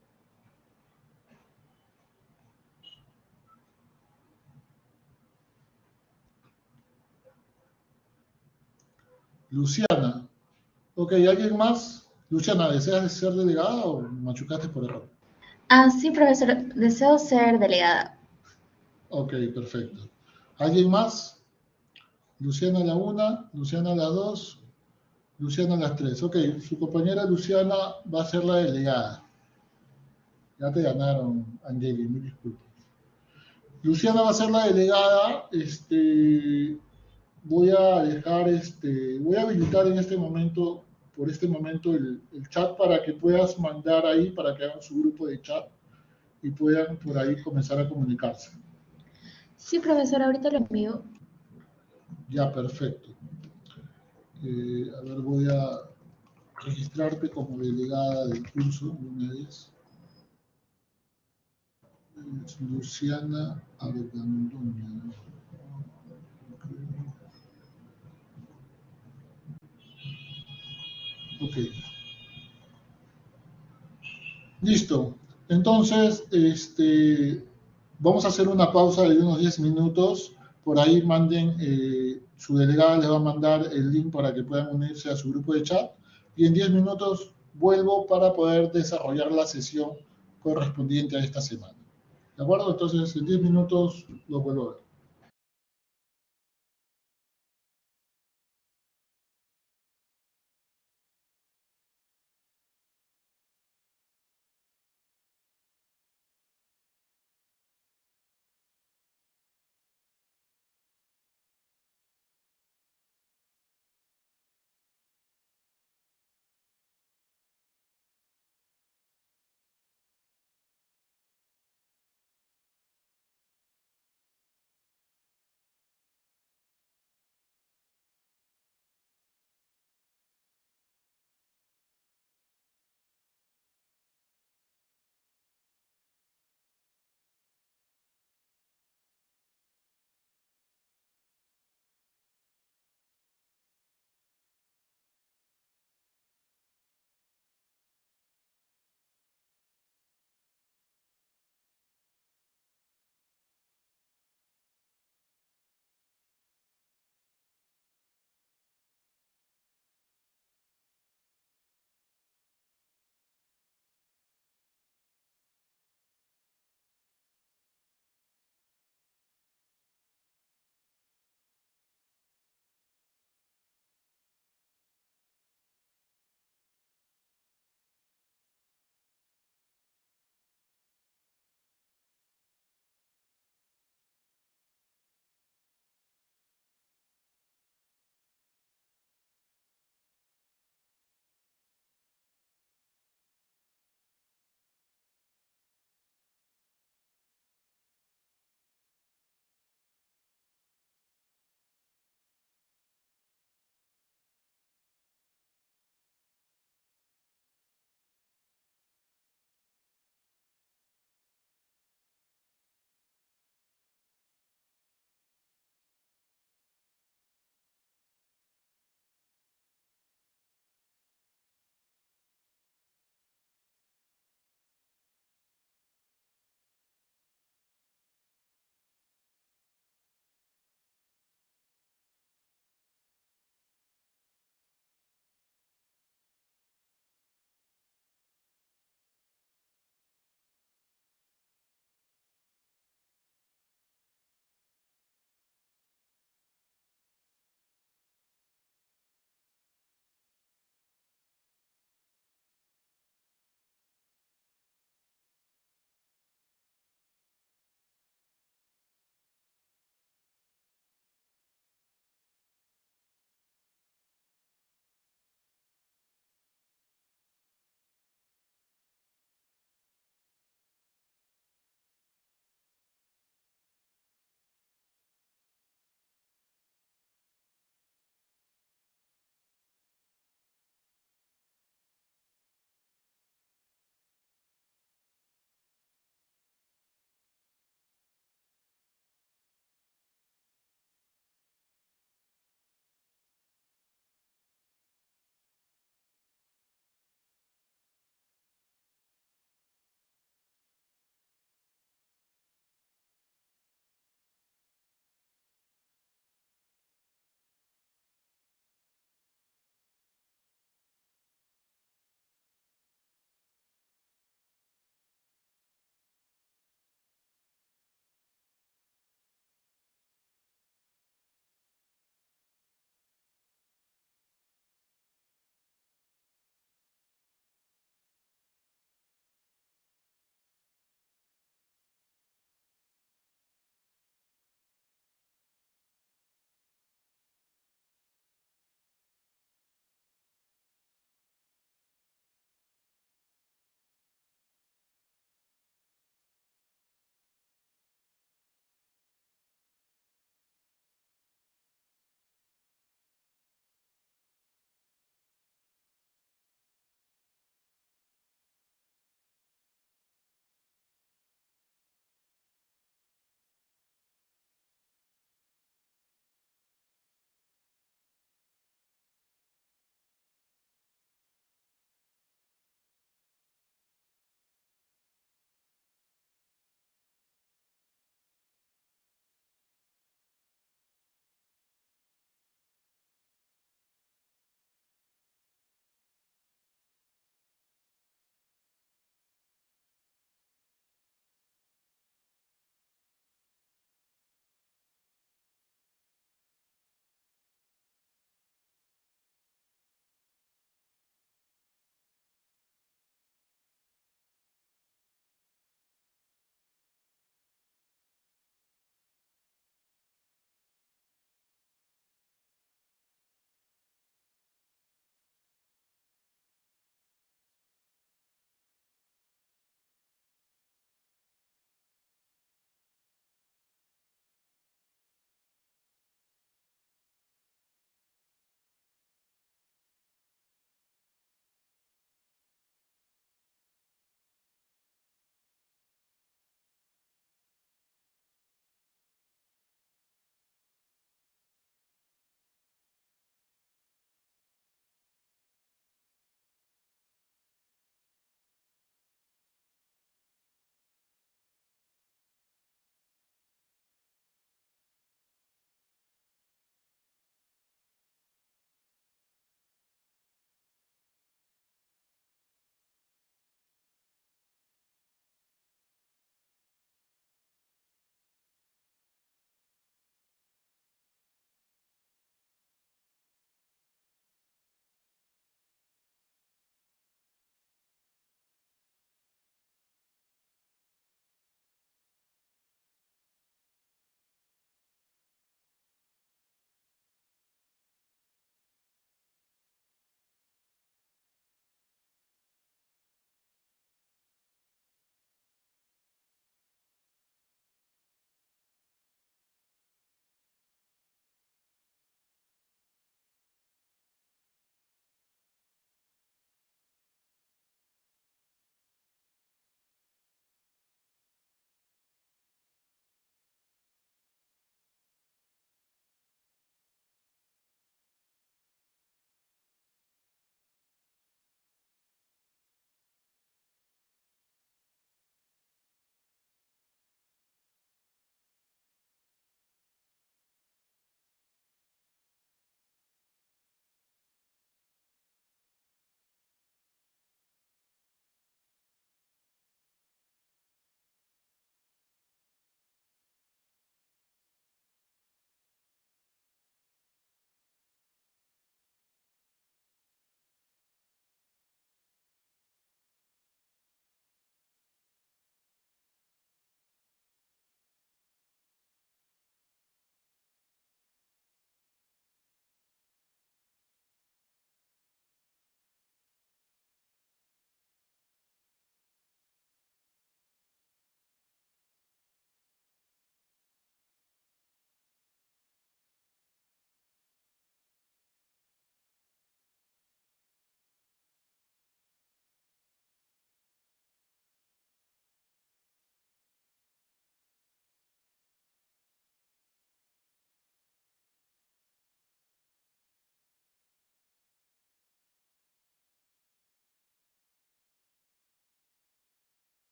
Luciana. Ok, ¿alguien más? Luciana, ¿deseas ser delegada o machucaste por error? Sí, profesor, deseo ser delegada. Ok, perfecto. ¿Alguien más? Luciana la 1, Luciana la 2, Luciana las 3. Ok, su compañera Luciana va a ser la delegada. Ya te ganaron, Angeli, mil disculpas. Luciana va a ser la delegada. Voy a dejar, voy a habilitar en este momento, por este momento, el chat para que puedas mandar ahí, para que hagan su grupo de chat y puedan por ahí comenzar a comunicarse. Sí, profesor, ahorita lo envío. Ya, perfecto. A ver, voy a registrarte como delegada del curso una vez. Luciana Argandoña. Ok. Listo. Entonces, vamos a hacer una pausa de unos 10 minutos. Por ahí manden, su delegada les va a mandar el link para que puedan unirse a su grupo de chat. Y en 10 minutos vuelvo para poder desarrollar la sesión correspondiente a esta semana. ¿De acuerdo? Entonces, en 10 minutos lo vuelvo a ver.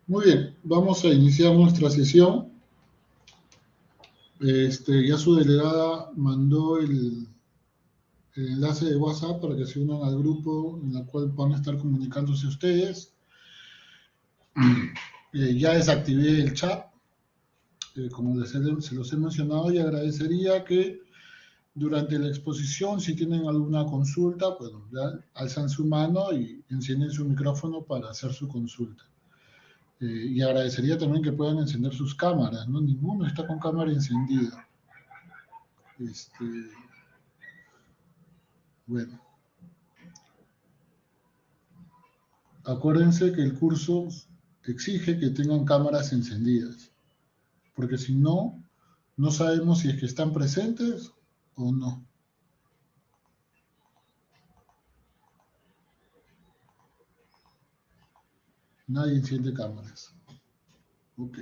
Muy bien, vamos a iniciar nuestra sesión. Ya su delegada mandó el enlace de WhatsApp para que se unan al grupo en el cual van a estar comunicándose ustedes. Ya desactivé el chat, como se los he mencionado, y agradecería que durante la exposición, si tienen alguna consulta, bueno, ya alzan su mano y encienden su micrófono para hacer su consulta. Y agradecería también que puedan encender sus cámaras, ¿no? Ninguno está con cámara encendida. Bueno, acuérdense que el curso exige que tengan cámaras encendidas, porque si no, no sabemos si es que están presentes o no. Nadie enciende cámaras. Ok.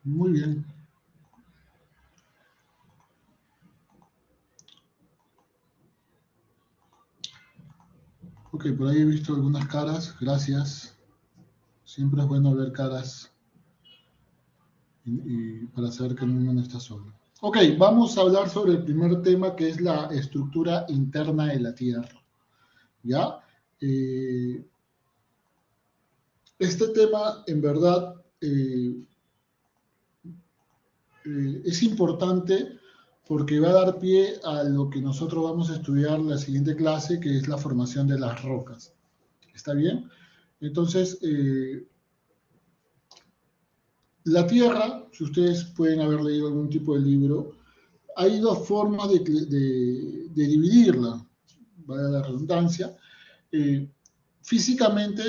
Muy bien. Ok, por ahí he visto algunas caras. Gracias. Siempre es bueno ver caras y para saber que uno no está solo. Ok, vamos a hablar sobre el primer tema, que es la estructura interna de la Tierra. ¿Ya? Este tema, en verdad, es importante porque va a dar pie a lo que nosotros vamos a estudiar en la siguiente clase, que es la formación de las rocas. ¿Está bien? Entonces, la Tierra, si ustedes pueden haber leído algún tipo de libro, hay dos formas de dividirla, vale la redundancia. Físicamente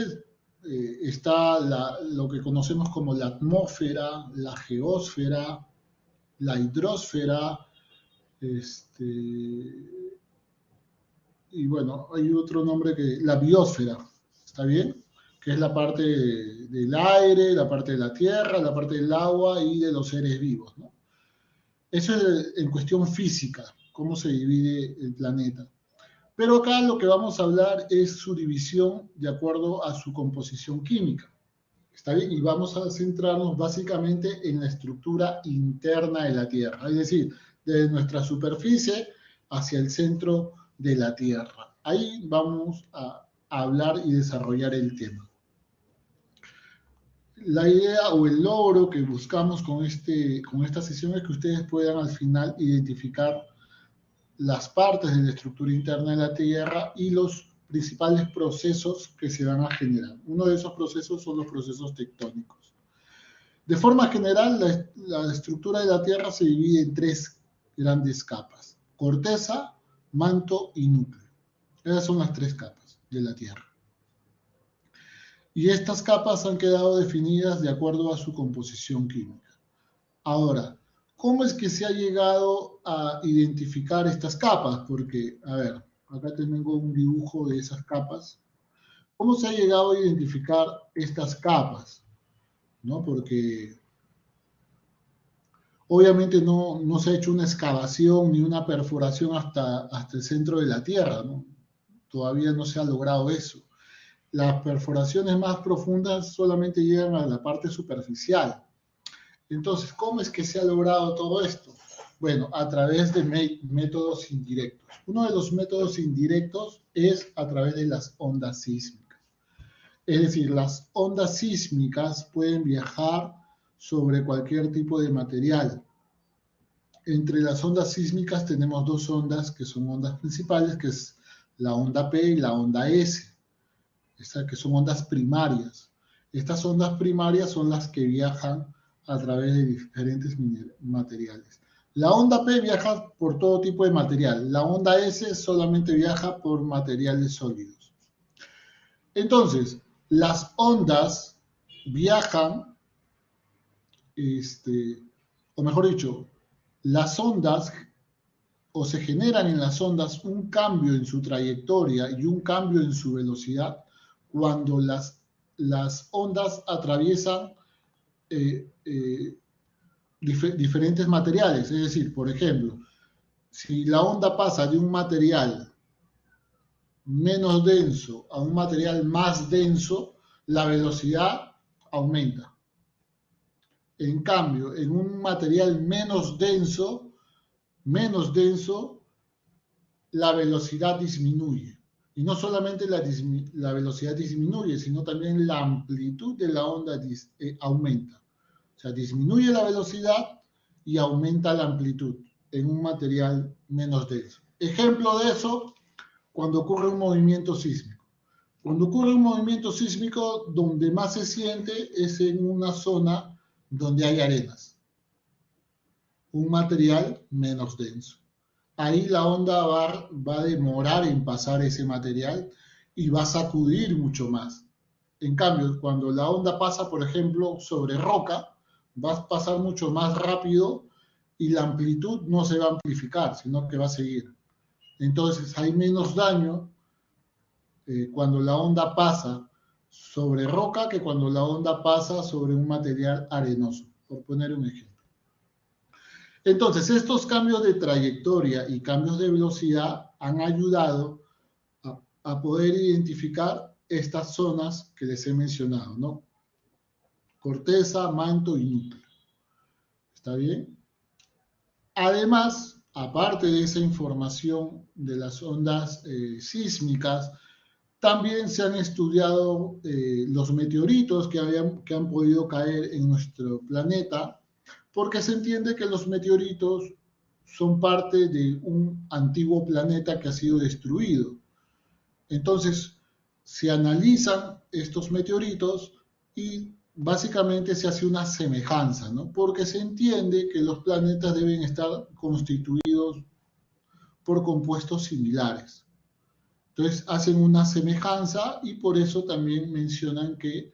está lo que conocemos como la atmósfera, la geósfera, la hidrosfera, y bueno, hay otro nombre que la biosfera, ¿está bien? Que es la parte del aire, la parte de la tierra, la parte del agua y de los seres vivos, ¿no? Eso es en cuestión física, cómo se divide el planeta. Pero acá lo que vamos a hablar es su división de acuerdo a su composición química. ¿Está bien? Y vamos a centrarnos básicamente en la estructura interna de la Tierra, es decir, desde nuestra superficie hacia el centro de la Tierra. Ahí vamos a hablar y desarrollar el tema. La idea o el logro que buscamos con esta sesión es que ustedes puedan al final identificar las partes de la estructura interna de la Tierra y los principales procesos que se van a generar. Uno de esos procesos son los procesos tectónicos. De forma general, la estructura de la Tierra se divide en tres grandes capas: corteza, manto y núcleo. Esas son las tres capas de la Tierra. Y estas capas han quedado definidas de acuerdo a su composición química. Ahora, ¿cómo es que se ha llegado a identificar estas capas? Porque, a ver, acá tengo un dibujo de esas capas. ¿Cómo se ha llegado a identificar estas capas? ¿No? Porque obviamente no se ha hecho una excavación ni una perforación hasta el centro de la Tierra, ¿no? Todavía no se ha logrado eso. Las perforaciones más profundas solamente llegan a la parte superficial. Entonces, ¿cómo es que se ha logrado todo esto? Bueno, a través de métodos indirectos. Uno de los métodos indirectos es a través de las ondas sísmicas. Es decir, las ondas sísmicas pueden viajar sobre cualquier tipo de material. Entre las ondas sísmicas tenemos dos ondas que son ondas principales, que es la onda P y la onda S, que son ondas primarias. Estas ondas primarias son las que viajan a través de diferentes materiales. La onda P viaja por todo tipo de material. La onda S solamente viaja por materiales sólidos. Entonces, las ondas viajan, o mejor dicho, las ondas, o se generan en las ondas un cambio en su trayectoria y un cambio en su velocidad cuando las ondas atraviesan diferentes materiales. Es decir, por ejemplo, si la onda pasa de un material menos denso a un material más denso, la velocidad aumenta. En cambio, en un material menos denso, la velocidad disminuye. Y no solamente la velocidad disminuye, sino también la amplitud de la onda aumenta. O sea, disminuye la velocidad y aumenta la amplitud en un material menos denso. Ejemplo de eso, cuando ocurre un movimiento sísmico. Cuando ocurre un movimiento sísmico, donde más se siente es en una zona donde hay arenas. Un material menos denso. Ahí la onda va a demorar en pasar ese material y va a sacudir mucho más. En cambio, cuando la onda pasa, por ejemplo, sobre roca, va a pasar mucho más rápido y la amplitud no se va a amplificar, sino que va a seguir. Entonces hay menos daño cuando la onda pasa sobre roca que cuando la onda pasa sobre un material arenoso, por poner un ejemplo. Entonces, estos cambios de trayectoria y cambios de velocidad han ayudado a poder identificar estas zonas que les he mencionado, ¿no? Corteza, manto y núcleo. ¿Está bien? Además, aparte de esa información de las ondas sísmicas, también se han estudiado los meteoritos que han podido caer en nuestro planeta, porque se entiende que los meteoritos son parte de un antiguo planeta que ha sido destruido. Entonces, se analizan estos meteoritos y básicamente se hace una semejanza, ¿no? Porque se entiende que los planetas deben estar constituidos por compuestos similares. Entonces, hacen una semejanza y por eso también mencionan que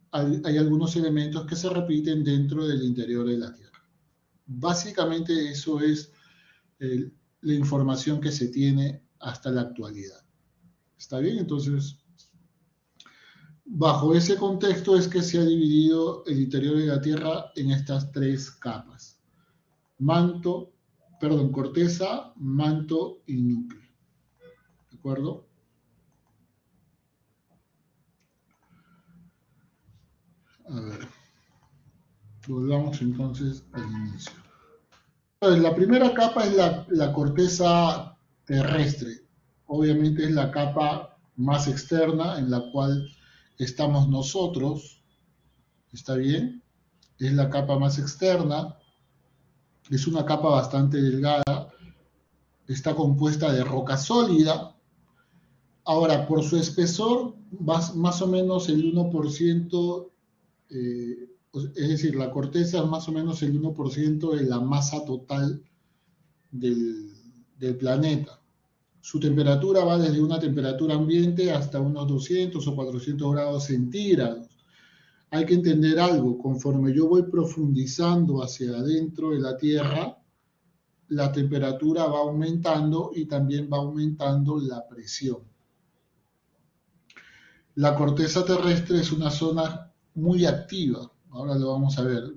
hay algunos elementos que se repiten dentro del interior de la Tierra. Básicamente eso es la información que se tiene hasta la actualidad. ¿Está bien? Entonces, bajo ese contexto es que se ha dividido el interior de la Tierra en estas tres capas. Corteza, manto y núcleo. ¿De acuerdo? A ver, volvamos entonces al inicio. Entonces, la primera capa es la corteza terrestre. Obviamente es la capa más externa en la cual estamos nosotros. ¿Está bien? Es la capa más externa. Es una capa bastante delgada. Está compuesta de roca sólida. Ahora, por su espesor, más o menos el 1%. Es decir, la corteza es más o menos el 1% de la masa total del planeta. Su temperatura va desde una temperatura ambiente hasta unos 200 o 400 grados centígrados. Hay que entender algo, conforme yo voy profundizando hacia adentro de la Tierra, la temperatura va aumentando y también va aumentando la presión. La corteza terrestre es una zona muy activa. Ahora lo vamos a ver.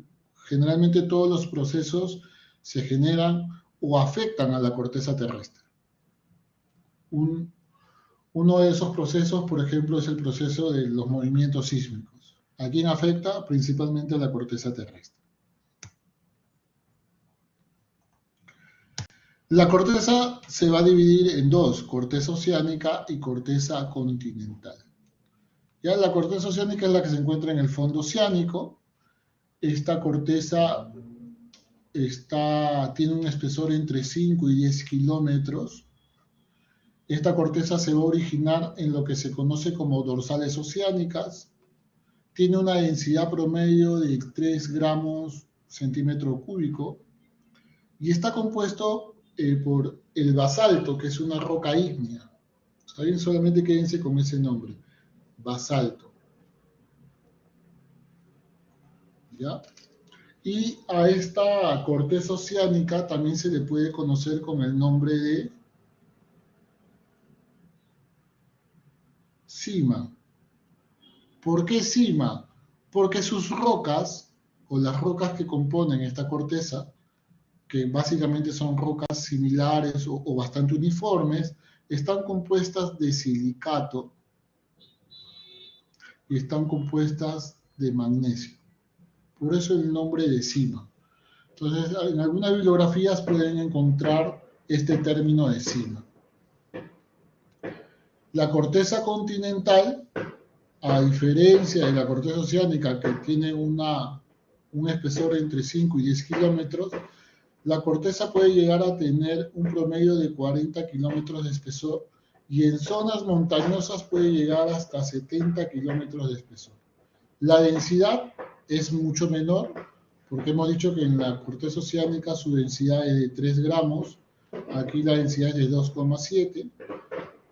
Generalmente todos los procesos se generan o afectan a la corteza terrestre. Uno de esos procesos, por ejemplo, es el proceso de los movimientos sísmicos. ¿A quién afecta? Principalmente a la corteza terrestre. La corteza se va a dividir en dos, corteza oceánica y corteza continental. Ya la corteza oceánica es la que se encuentra en el fondo oceánico. Esta corteza tiene un espesor entre 5 y 10 kilómetros. Esta corteza se va a originar en lo que se conoce como dorsales oceánicas. Tiene una densidad promedio de 3 gramos centímetro cúbico y está compuesto por el basalto, que es una roca ígnea. Está bien, solamente quédense con ese nombre. Basalto. ¿Ya? Y a esta corteza oceánica también se le puede conocer con el nombre de sima. ¿Por qué sima? Porque sus rocas, o las rocas que componen esta corteza, que básicamente son rocas similares o bastante uniformes, están compuestas de silicato y están compuestas de magnesio. Por eso el nombre de sima. Entonces, en algunas bibliografías pueden encontrar este término de sima. La corteza continental, a diferencia de la corteza oceánica, que tiene un espesor entre 5 y 10 kilómetros, la corteza puede llegar a tener un promedio de 40 kilómetros de espesor y en zonas montañosas puede llegar hasta 70 kilómetros de espesor. La densidad es mucho menor, porque hemos dicho que en la corteza oceánica su densidad es de 3 gramos, aquí la densidad es de 2,7,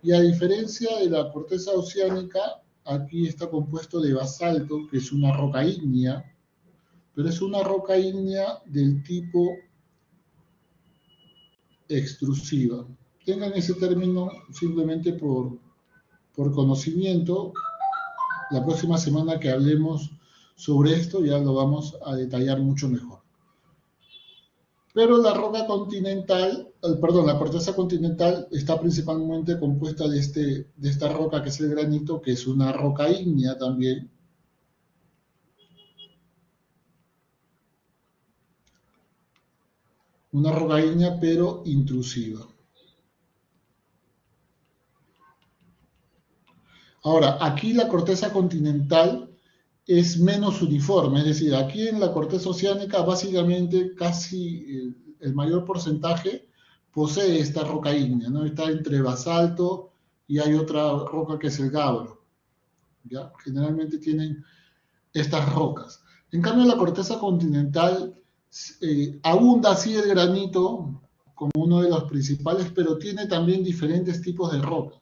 y a diferencia de la corteza oceánica, aquí está compuesto de basalto, que es una roca ígnea, pero es una roca ígnea del tipo extrusiva. Tengan ese término simplemente por conocimiento. La próxima semana que hablemos sobre esto ya lo vamos a detallar mucho mejor. Pero la roca continental, la corteza continental está principalmente compuesta de esta roca que es el granito, que es una roca ígnea también. Una roca ígnea pero intrusiva. Ahora, aquí la corteza continental es menos uniforme, es decir, aquí en la corteza oceánica básicamente casi el mayor porcentaje posee esta roca ígnea, ¿no? Está entre basalto y hay otra roca que es el gabbro, ¿ya? Generalmente tienen estas rocas. En cambio, en la corteza continental abunda así el granito como uno de los principales, pero tiene también diferentes tipos de roca.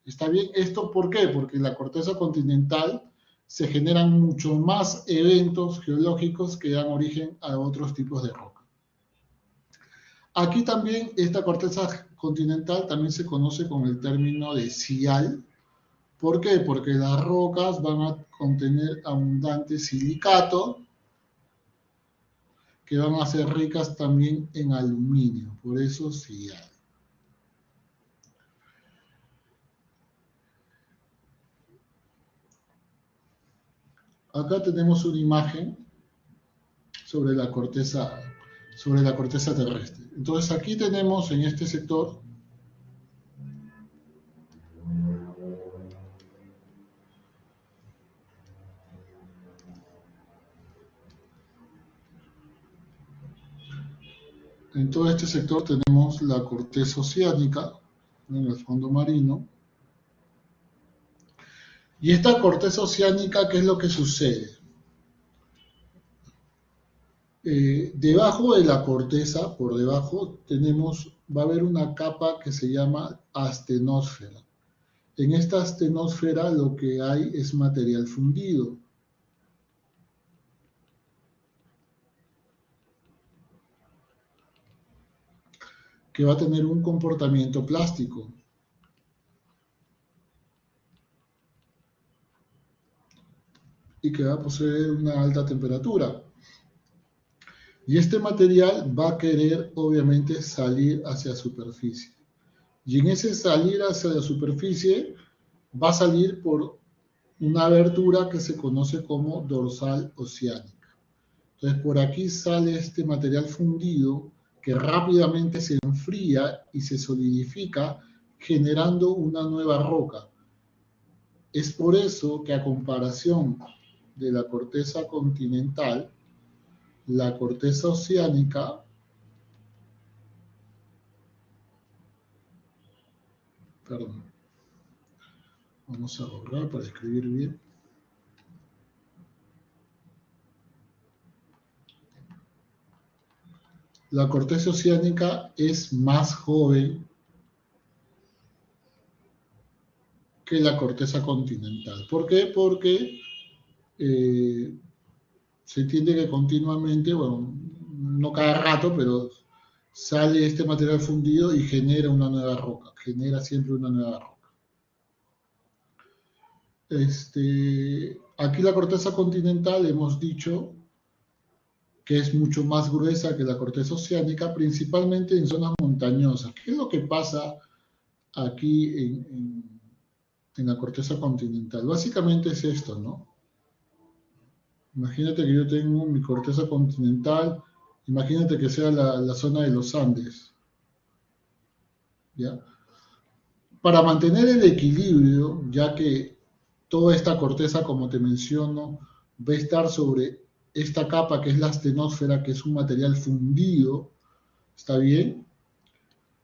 ¿Está bien? ¿Esto por qué? Porque en la corteza continental se generan mucho más eventos geológicos que dan origen a otros tipos de roca. Aquí también esta corteza continental también se conoce con el término de sial. ¿Por qué? Porque las rocas van a contener abundante silicato, que van a ser ricas también en aluminio, por eso sial. Acá tenemos una imagen sobre la corteza terrestre. Entonces aquí tenemos en este sector tenemos la corteza oceánica en el fondo marino. Y esta corteza oceánica, ¿qué es lo que sucede? Debajo de la corteza, por debajo, va a haber una capa que se llama astenósfera. En esta astenósfera lo que hay es material fundido. Que va a tener un comportamiento plástico. Y que va a poseer una alta temperatura. Y este material va a querer, obviamente, salir hacia la superficie. Y en ese salir hacia la superficie va a salir por una abertura que se conoce como dorsal oceánica. Entonces, por aquí sale este material fundido que rápidamente se enfría y se solidifica, generando una nueva roca. Es por eso que a comparación de la corteza continental, la corteza oceánica vamos a borrar para escribir bien. La corteza oceánica es más joven que la corteza continental. ¿Por qué? Porque se entiende que continuamente, bueno, no cada rato, pero sale este material fundido y genera una nueva roca, genera siempre una nueva roca. Aquí la corteza continental hemos dicho que es mucho más gruesa que la corteza oceánica, principalmente en zonas montañosas. ¿Qué es lo que pasa aquí en la corteza continental. Básicamente es esto, ¿no? Imagínate que yo tengo mi corteza continental, imagínate que sea la zona de los Andes, ¿ya? Para mantener el equilibrio, ya que toda esta corteza, como te menciono, va a estar sobre esta capa que es la astenósfera, que es un material fundido, ¿está bien?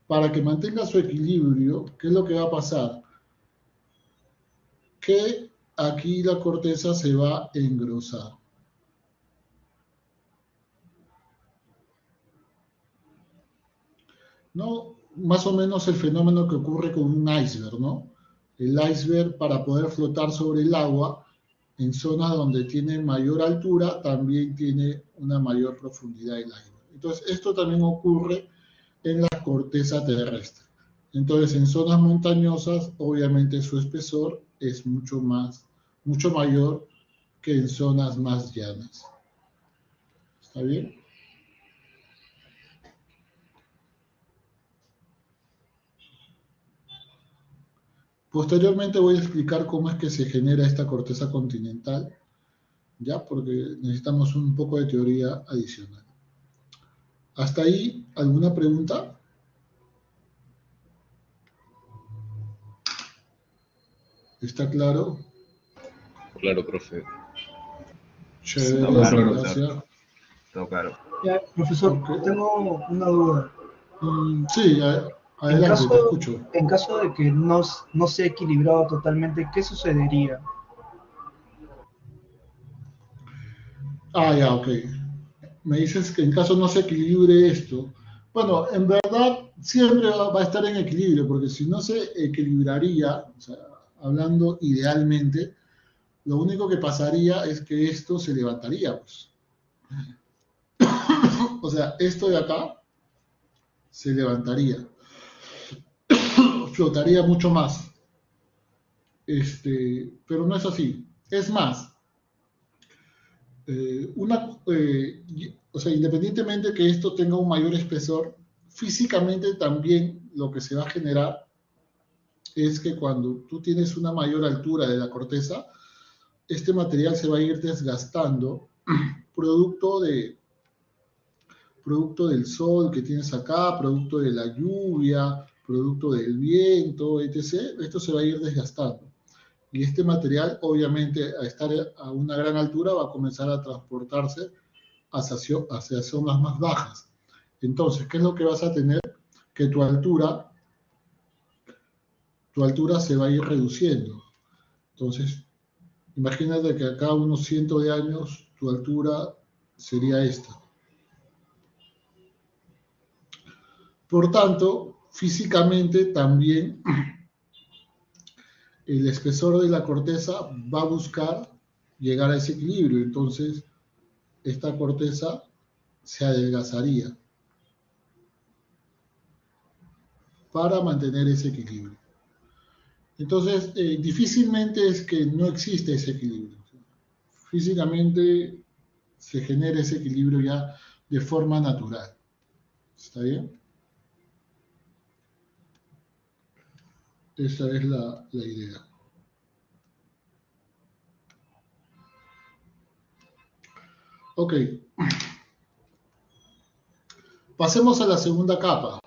Para que mantenga su equilibrio, ¿qué es lo que va a pasar? Que aquí la corteza se va a engrosar. ¿No? Más o menos el fenómeno que ocurre con un iceberg, ¿no? El iceberg, para poder flotar sobre el agua, en zonas donde tiene mayor altura, también tiene una mayor profundidad el iceberg. Entonces, esto también ocurre en la corteza terrestre. Entonces, en zonas montañosas, obviamente su espesor es mucho mayor que en zonas más llanas. ¿Está bien? Posteriormente voy a explicar cómo es que se genera esta corteza continental, ¿ya? Porque necesitamos un poco de teoría adicional. ¿Hasta ahí alguna pregunta? ¿Está claro? Claro, profe. Chévere, Todo claro, gracias. Todo claro. Ya, profesor, Ok. tengo una duda. Sí, En adelante, caso, te escucho. en caso de que no sea equilibrado totalmente, ¿qué sucedería? Ah, ya, ok. Me dices que en caso no se equilibre esto. Bueno, en verdad siempre va a estar en equilibrio, porque si no se equilibraría, o sea, hablando idealmente, lo único que pasaría es que esto se levantaría, pues. O sea, esto de acá se levantaría, flotaría mucho más. Pero no es así. Es más, o sea, independientemente que esto tenga un mayor espesor, físicamente también lo que se va a generar es que cuando tú tienes una mayor altura de la corteza, este material se va a ir desgastando producto del sol que tienes acá, producto de la lluvia, producto del viento, etc. Esto se va a ir desgastando. Y este material, obviamente, a estar a una gran altura, va a comenzar a transportarse hacia zonas más bajas. Entonces, ¿qué es lo que vas a tener? Que tu altura se va a ir reduciendo. Entonces, imagínate que acá a unos cientos de años tu altura sería esta. Por tanto, físicamente también el espesor de la corteza va a buscar llegar a ese equilibrio. Entonces, esta corteza se adelgazaría para mantener ese equilibrio. Entonces, difícilmente es que no existe ese equilibrio. Físicamente se genera ese equilibrio ya de forma natural. ¿Está bien? Esa es la idea. Ok. Pasemos a la segunda capa,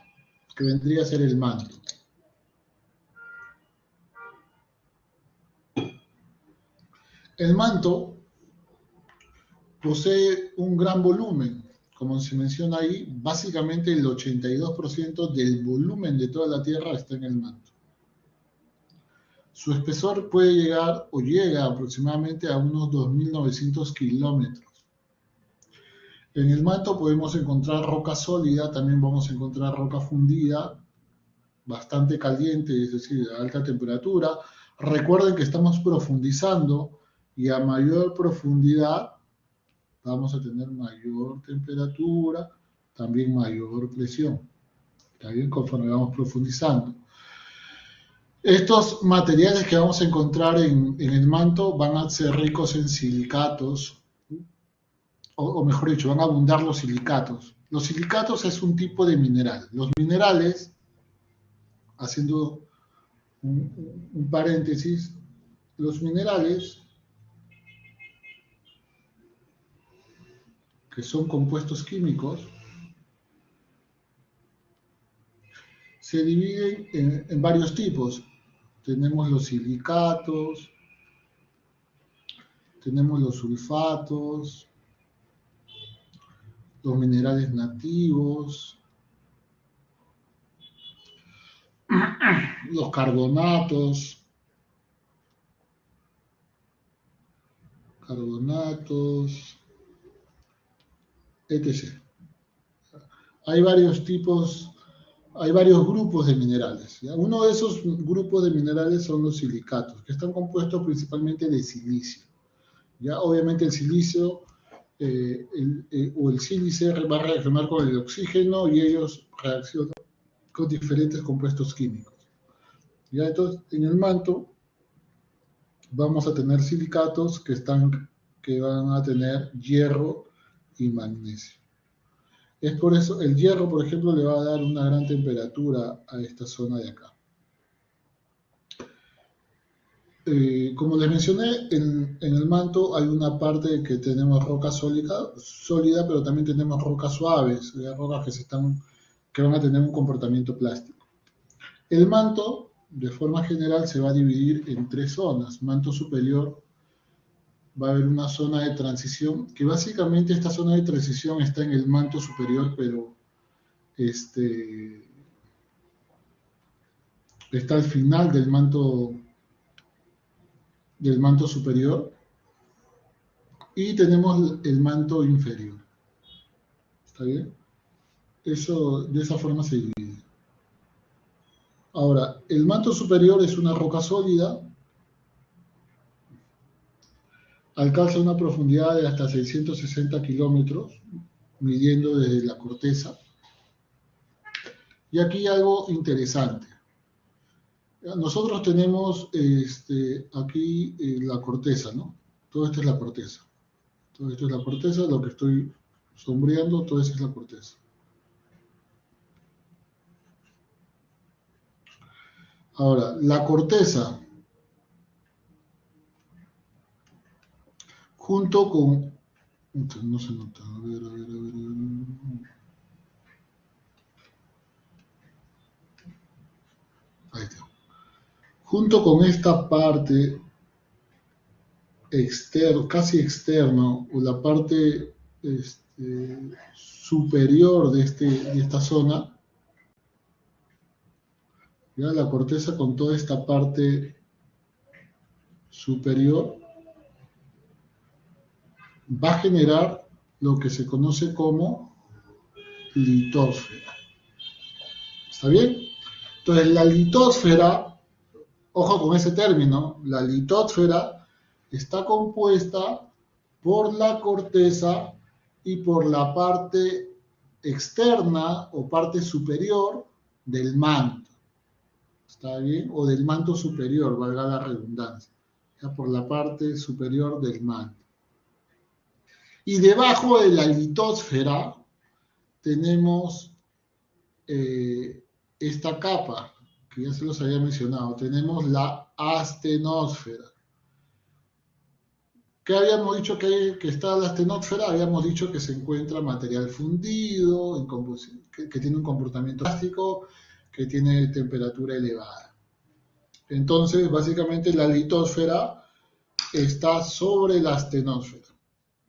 que vendría a ser el manto. El manto posee un gran volumen. Como se menciona ahí, básicamente el 82% del volumen de toda la Tierra está en el manto. Su espesor puede llegar o llega aproximadamente a unos 2.900 kilómetros. En el manto podemos encontrar roca sólida, también vamos a encontrar roca fundida, bastante caliente, es decir, de alta temperatura. Recuerden que estamos profundizando y a mayor profundidad vamos a tener mayor temperatura, también mayor presión. ¿Está bien? Conforme vamos profundizando. Estos materiales que vamos a encontrar en el manto van a ser ricos en silicatos, o mejor dicho, van a abundar los silicatos. Los silicatos es un tipo de mineral. Los minerales, haciendo un paréntesis, los minerales, que son compuestos químicos, se dividen en varios tipos. Tenemos los silicatos, tenemos los sulfatos, los minerales nativos, los carbonatos, etc. Hay varios tipos, hay varios grupos de minerales, ¿ya? Uno de esos grupos de minerales son los silicatos, que están compuestos principalmente de silicio, ¿ya? Obviamente el silicio o el sílice va a reaccionar con el oxígeno y ellos reaccionan con diferentes compuestos químicos. ¿Ya? Entonces, en el manto vamos a tener silicatos que van a tener hierro y magnesio. Es por eso, el hierro, por ejemplo, le va a dar una gran temperatura a esta zona de acá. Como les mencioné, en el manto hay una parte que tenemos roca sólida, pero también tenemos rocas suaves, rocas que van a tener un comportamiento plástico. El manto, de forma general, se va a dividir en tres zonas. Manto superior, va a haber una zona de transición, que básicamente esta zona de transición está en el manto superior, pero está al final del manto superior, y tenemos el manto inferior. ¿Está bien? Eso, de esa forma se divide. Ahora, el manto superior es una roca sólida, alcanza una profundidad de hasta 660 kilómetros, midiendo desde la corteza. Y aquí hay algo interesante. Nosotros tenemos aquí la corteza, ¿no? Todo esto es la corteza. Todo esto es la corteza, lo que estoy sombreando, todo eso es la corteza. Ahora, la corteza, junto con... No se nota, a ver. Ahí está. Junto con esta parte externa, casi externa, o la parte superior de esta zona, ¿ya? La corteza con toda esta parte superior va a generar lo que se conoce como litósfera. ¿Está bien? Entonces, la litósfera, ojo con ese término, la litósfera está compuesta por la corteza y por la parte externa o parte superior del manto. ¿Está bien? O del manto superior, valga la redundancia. Ya, por la parte superior del manto. Y debajo de la litósfera tenemos esta capa, que ya se los había mencionado. Tenemos la astenosfera. ¿Qué habíamos dicho que está la astenosfera? Habíamos dicho que se encuentra material fundido, que tiene un comportamiento plástico, que tiene temperatura elevada. Entonces, básicamente la litósfera está sobre la astenosfera.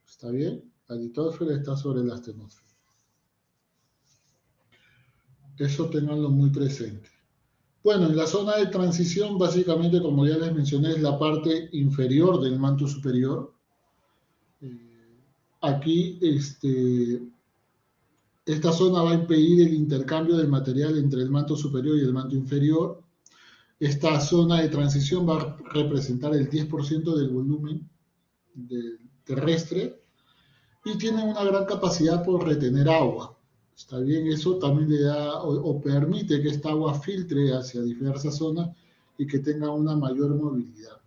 ¿Está bien? La litósfera está sobre la astenosfera. Eso tenganlo muy presente. Bueno, en la zona de transición, básicamente, como ya les mencioné, es la parte inferior del manto superior. Aquí, esta zona va a impedir el intercambio del material entre el manto superior y el manto inferior. Esta zona de transición va a representar el 10% del volumen terrestre y tiene una gran capacidad por retener agua. Está bien, eso también le da o permite que esta agua filtre hacia diversas zonas y que tenga una mayor movilidad.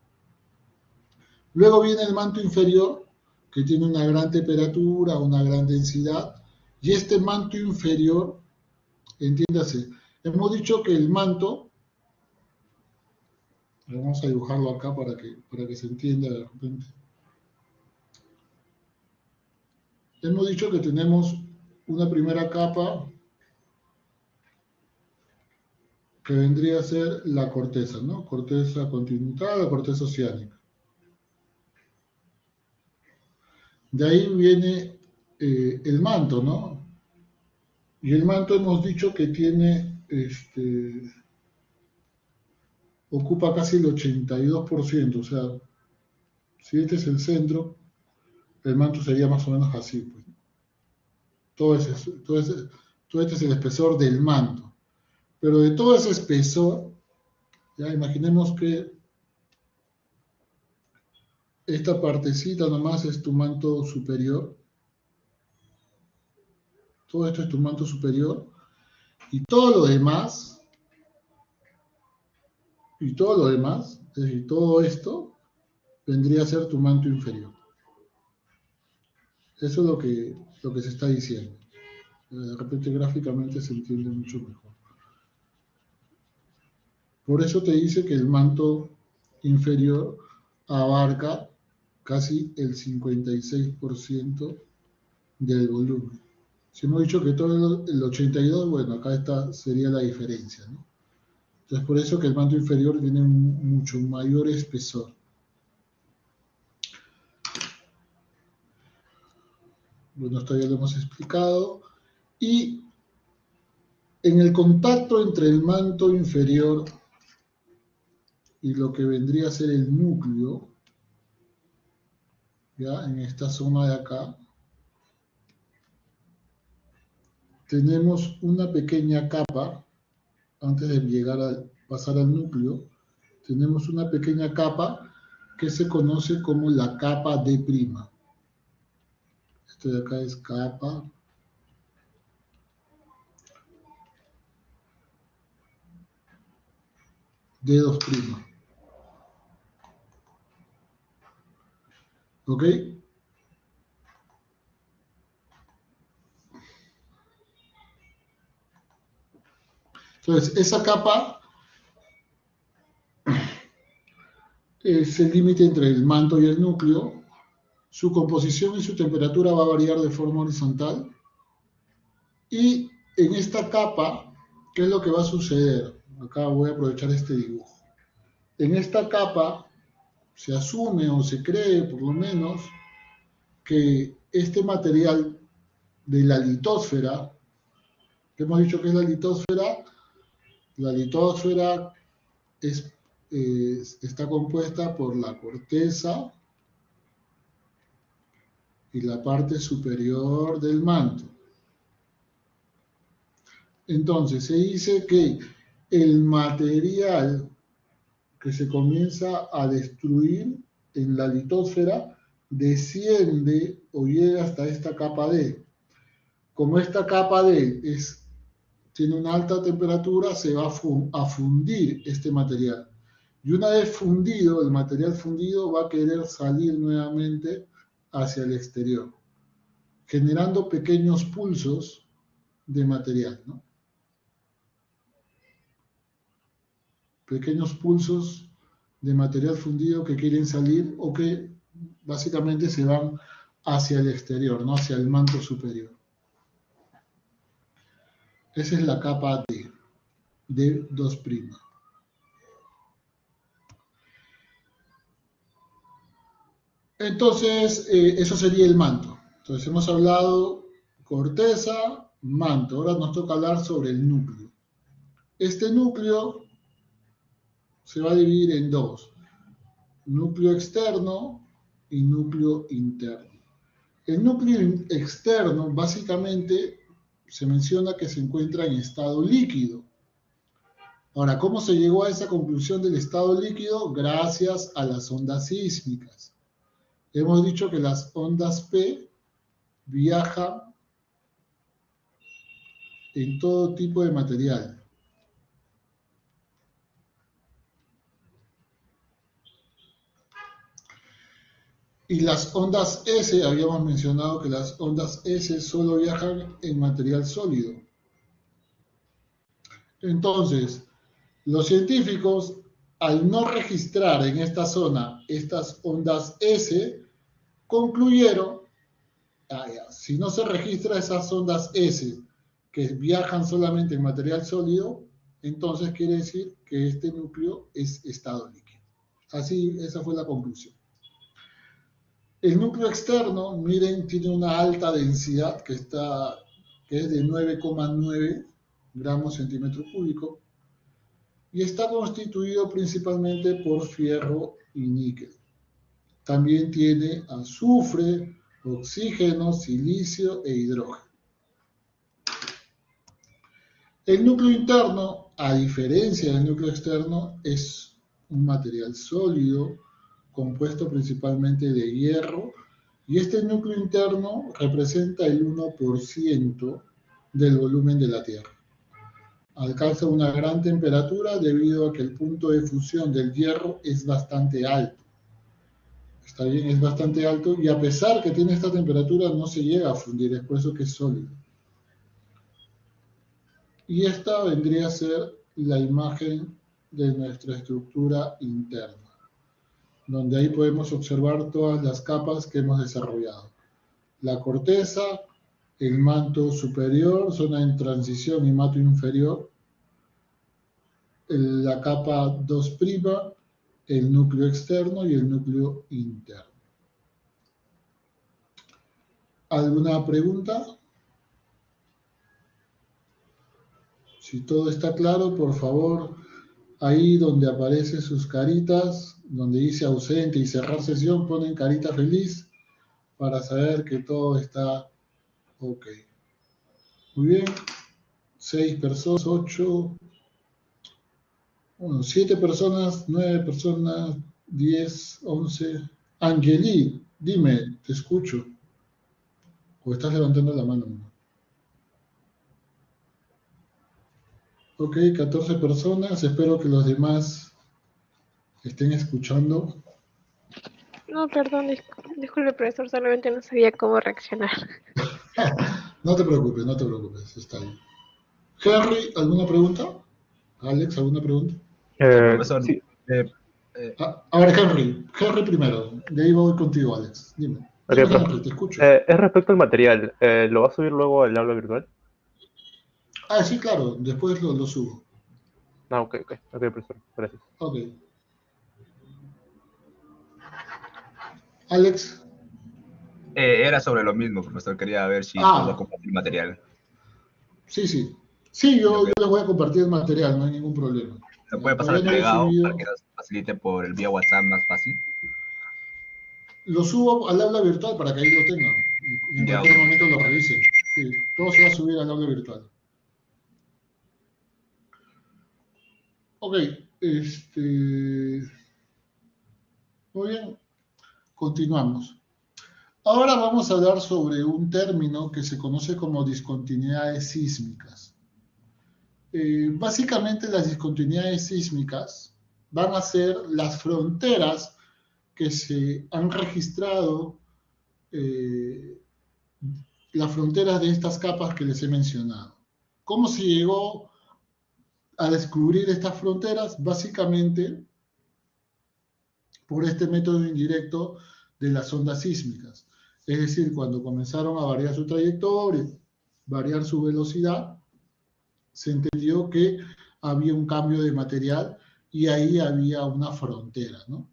Luego viene el manto inferior, que tiene una gran temperatura, una gran densidad, y este manto inferior, entiéndase, hemos dicho que el manto Vamos a dibujarlo acá para que se entienda de repente. Hemos dicho que tenemos una primera capa que vendría a ser la corteza, ¿no? Corteza continental o corteza oceánica. De ahí viene el manto, ¿no? Y el manto hemos dicho que tiene, ocupa casi el 82%, o sea, si este es el centro, el manto sería más o menos así, pues. Todo este es el espesor del manto. Pero de todo ese espesor, ya imaginemos que esta partecita nomás es tu manto superior. Todo esto es tu manto superior. Y todo lo demás, es decir, todo esto, vendría a ser tu manto inferior. Eso es lo que se está diciendo. De repente gráficamente se entiende mucho mejor. Por eso te dice que el manto inferior abarca casi el 56% del volumen. Si hemos dicho que todo el 82%, bueno, acá sería la diferencia, ¿no? Entonces por eso que el manto inferior tiene un mucho mayor espesor. Bueno, esto ya lo hemos explicado. Y en el contacto entre el manto inferior y lo que vendría a ser el núcleo, ya en esta zona de acá, tenemos una pequeña capa, antes de llegar a pasar al núcleo, tenemos una pequeña capa que se conoce como la capa D'. Esto de acá es capa D2'. ¿Ok? Entonces, esa capa es el límite entre el manto y el núcleo. Su composición y su temperatura va a variar de forma horizontal. Y en esta capa, ¿qué es lo que va a suceder? Acá voy a aprovechar este dibujo. En esta capa se asume o se cree, por lo menos, que este material de la litósfera, que hemos dicho que es la litósfera está compuesta por la corteza y la parte superior del manto. Entonces, se dice que el material que se comienza a destruir en la litósfera desciende o llega hasta esta capa D. Como esta capa D tiene una alta temperatura, se va a fundir este material. Y una vez fundido, el material fundido va a querer salir nuevamente hacia el exterior, generando pequeños pulsos de material, ¿no? Pequeños pulsos de material fundido que quieren salir o que básicamente se van hacia el exterior, ¿no? Hacia el manto superior. Esa es la capa D2'. Entonces, eso sería el manto. Entonces, hemos hablado corteza, manto. Ahora nos toca hablar sobre el núcleo. Este núcleo se va a dividir en dos: núcleo externo y núcleo interno. El núcleo externo, básicamente, se menciona que se encuentra en estado líquido. Ahora, ¿cómo se llegó a esa conclusión del estado líquido? Gracias a las ondas sísmicas. Hemos dicho que las ondas P viajan en todo tipo de material. Y las ondas S, habíamos mencionado que las ondas S solo viajan en material sólido. Entonces, los científicos al no registrar en esta zona estas ondas S, concluyeron, si no se registra esas ondas S que viajan solamente en material sólido, entonces quiere decir que este núcleo es estado líquido. Así, esa fue la conclusión. El núcleo externo, miren, tiene una alta densidad que es de 9,9 gramos centímetro cúbico y está constituido principalmente por fierro y níquel. También tiene azufre, oxígeno, silicio e hidrógeno. El núcleo interno, a diferencia del núcleo externo, es un material sólido compuesto principalmente de hierro, y este núcleo interno representa el 1% del volumen de la Tierra. Alcanza una gran temperatura debido a que el punto de fusión del hierro es bastante alto. Está bien, es bastante alto, y a pesar que tiene esta temperatura no se llega a fundir, es por eso que es sólido. Y esta vendría a ser la imagen de nuestra estructura interna, donde ahí podemos observar todas las capas que hemos desarrollado. La corteza, el manto superior, zona en transición y manto inferior, la capa 2', el núcleo externo y el núcleo interno. ¿Alguna pregunta? Si todo está claro, por favor, ahí donde aparecen sus caritas, donde dice ausente y cerrar sesión, ponen carita feliz para saber que todo está ok. Muy bien. 6 personas, 8, 7 personas, 9 personas, 10, 11. Angeli, dime, te escucho. ¿O estás levantando la mano? Ok, 14 personas. Espero que los demás estén escuchando. No, perdón, disculpe, profesor, solamente no sabía cómo reaccionar. No te preocupes, está bien. Henry, ¿alguna pregunta? Alex, ¿alguna pregunta? Profesor, Sí, A ver, Henry primero. De ahí voy contigo, Alex. Dime. ok, Dime, profe. Henry, te escucho. Es respecto al material, ¿lo va a subir luego al aula virtual? Sí, claro, después lo subo. Ok, profesor, gracias. Ok. Alex. era sobre lo mismo, profesor. Quería ver si puedo compartir material. Sí. Sí, yo les voy a compartir el material, no hay ningún problema. ¿Se puede pasar el plegado para que nos facilite por el vía WhatsApp más fácil? Lo subo al aula virtual para que ahí lo tengan. Y en cualquier momento lo revisen. Sí, todo se va a subir al aula virtual. Ok, muy bien, continuamos. Ahora vamos a hablar sobre un término que se conoce como discontinuidades sísmicas. Básicamente las discontinuidades sísmicas van a ser las fronteras que se han registrado, las fronteras de estas capas que les he mencionado. ¿Cómo se llegó a descubrir estas fronteras? Básicamente por este método indirecto de las ondas sísmicas. Es decir, cuando comenzaron a variar su trayectoria, variar su velocidad, se entendió que había un cambio de material y ahí había una frontera, ¿no?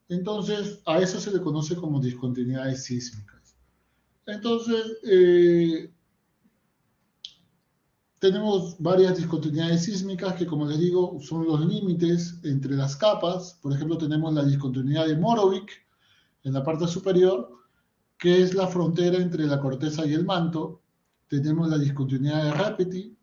Entonces, a eso se le conoce como discontinuidades sísmicas. Entonces, tenemos varias discontinuidades sísmicas que, como les digo, son los límites entre las capas. Por ejemplo, tenemos la discontinuidad de Morovec en la parte superior, que es la frontera entre la corteza y el manto. Tenemos la discontinuidad de Repeti,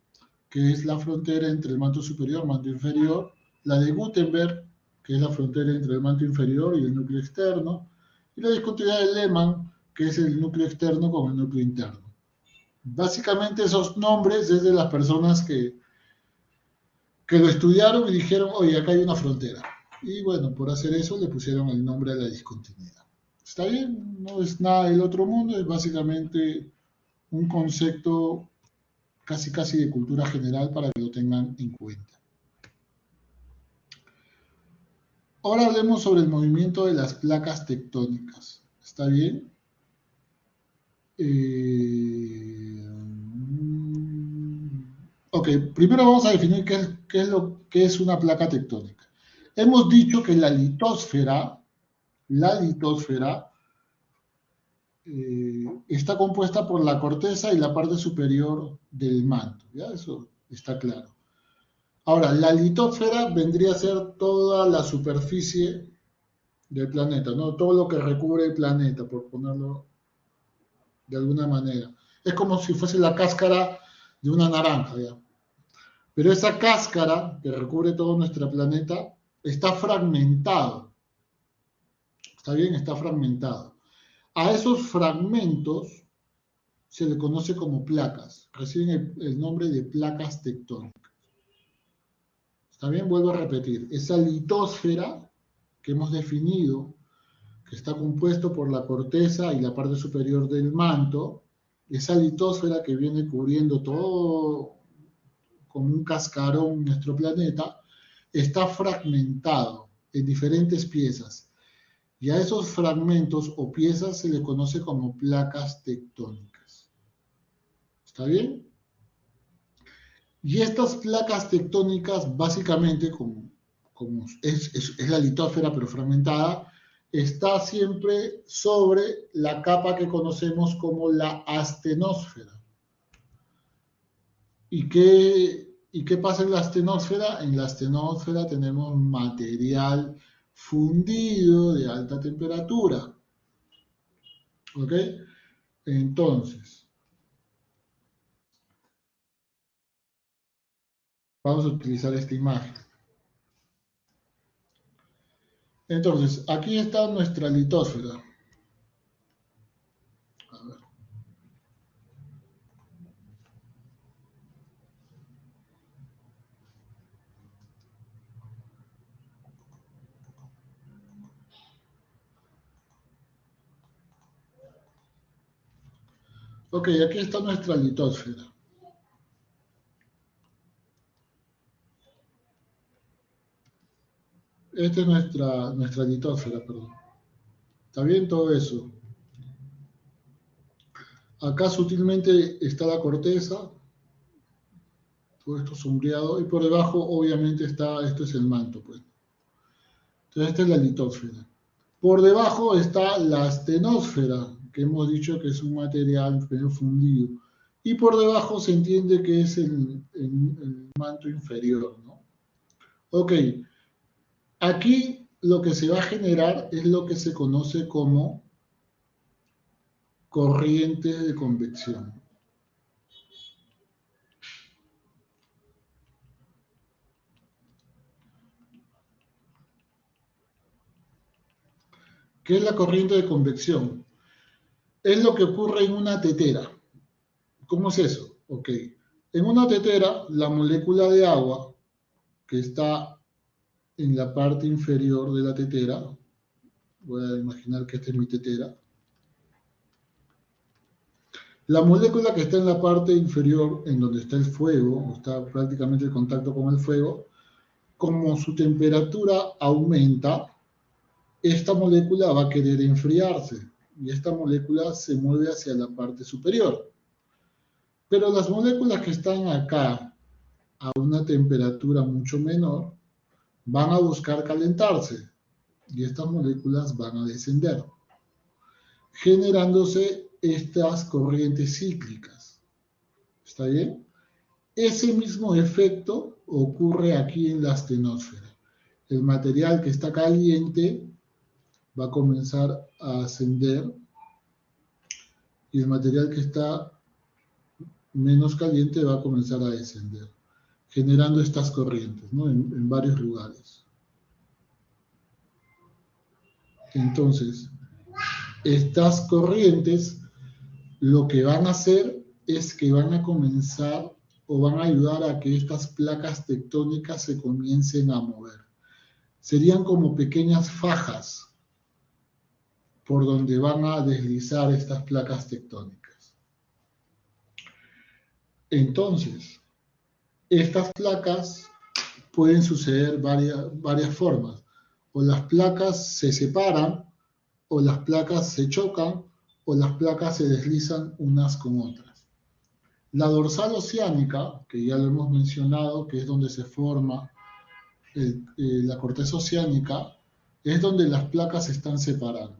que es la frontera entre el manto superior y el manto inferior. La de Gutenberg, que es la frontera entre el manto inferior y el núcleo externo. Y la discontinuidad de Lehmann, que es el núcleo externo con el núcleo interno. Básicamente esos nombres es de las personas que lo estudiaron y dijeron, oye, acá hay una frontera. Y bueno, por hacer eso le pusieron el nombre a la discontinuidad. ¿Está bien? No es nada del otro mundo, es básicamente un concepto casi de cultura general para que lo tengan en cuenta. Ahora hablemos sobre el movimiento de las placas tectónicas. ¿Está bien? Ok, primero vamos a definir qué es una placa tectónica. Hemos dicho que la litosfera está compuesta por la corteza y la parte superior del manto, ¿ya? Eso está claro. Ahora, la litosfera vendría a ser toda la superficie del planeta, ¿no? Todo lo que recubre el planeta, por ponerlo de alguna manera. Es como si fuese la cáscara de una naranja, ¿ya? Pero esa cáscara que recubre todo nuestro planeta está fragmentado. ¿Está bien? Está fragmentado. A esos fragmentos se le conoce como placas. Reciben el nombre de placas tectónicas. ¿Está bien? Vuelvo a repetir. Esa litosfera que hemos definido, que está compuesto por la corteza y la parte superior del manto, esa litosfera que viene cubriendo todo como un cascarón nuestro planeta, está fragmentado en diferentes piezas. Y a esos fragmentos o piezas se le conoce como placas tectónicas. ¿Está bien? Y estas placas tectónicas, básicamente, como es la litosfera pero fragmentada, está siempre sobre la capa que conocemos como la astenosfera. ¿Y qué pasa en la astenosfera? En la astenosfera tenemos material fundido de alta temperatura. ¿Ok? Entonces, vamos a utilizar esta imagen. Entonces, aquí está nuestra litosfera. A ver. Ok, aquí está nuestra litosfera. Esta es nuestra litosfera, perdón. ¿Está bien todo eso? Acá sutilmente está la corteza, todo esto sombreado, y por debajo obviamente esto es el manto, pues. Entonces esta es la litosfera. Por debajo está la astenosfera, que hemos dicho que es un material fundido. Y por debajo se entiende que es el manto inferior, ¿no? Ok, aquí lo que se va a generar es lo que se conoce como corriente de convección. ¿Qué es la corriente de convección? Es lo que ocurre en una tetera. ¿Cómo es eso? Ok. En una tetera, la molécula de agua que está en la parte inferior de la tetera, voy a imaginar que esta es mi tetera, la molécula que está en la parte inferior, en donde está el fuego, está prácticamente en contacto con el fuego, como su temperatura aumenta, esta molécula va a querer enfriarse y esta molécula se mueve hacia la parte superior. Pero las moléculas que están acá a una temperatura mucho menor van a buscar calentarse y estas moléculas van a descender, generándose estas corrientes cíclicas. ¿Está bien? Ese mismo efecto ocurre aquí en la astenosfera. El material que está caliente va a comenzar a ascender y el material que está menos caliente va a comenzar a descender, generando estas corrientes, ¿no? en varios lugares. Entonces, estas corrientes lo que van a hacer es que van a comenzar o van a ayudar a que estas placas tectónicas se comiencen a mover. Serían como pequeñas fajas por donde van a deslizar estas placas tectónicas. Entonces, estas placas pueden suceder varias formas. o las placas se separan, o las placas se chocan, o las placas se deslizan unas con otras. La dorsal oceánica, que ya lo hemos mencionado, que es donde se forma la corteza oceánica, es donde las placas se están separando,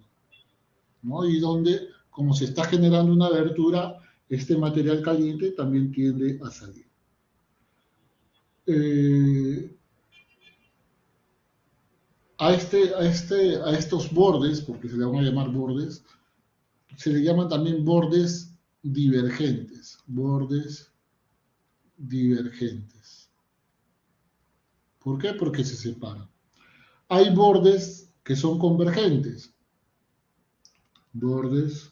¿no? Y donde, como se está generando una abertura, este material caliente también tiende a salir. A estos bordes, porque se le van a llamar bordes, se le llaman también bordes divergentes. Bordes divergentes. ¿Por qué? Porque se separan. Hay bordes que son convergentes. Bordes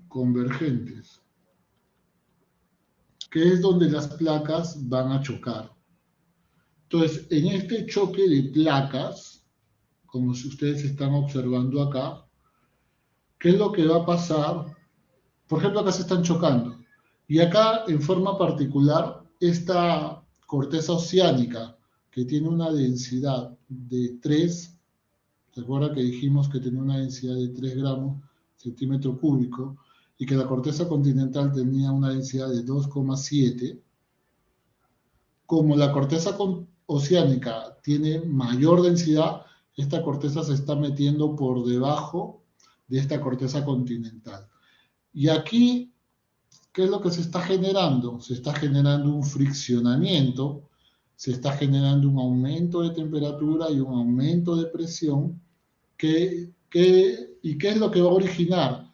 convergentes, que es donde las placas van a chocar. Entonces, en este choque de placas, como si ustedes están observando acá, ¿qué es lo que va a pasar? Por ejemplo, acá se están chocando. Y acá, en forma particular, esta corteza oceánica, que tiene una densidad de 3, ¿se acuerda que dijimos que tenía una densidad de 3 gramos centímetro cúbico y que la corteza continental tenía una densidad de 2,7? Como la corteza oceánica tiene mayor densidad, esta corteza se está metiendo por debajo de esta corteza continental. Y aquí, ¿qué es lo que se está generando? Se está generando un friccionamiento, se está generando un aumento de temperatura y un aumento de presión. ¿Y qué es lo que va a originar?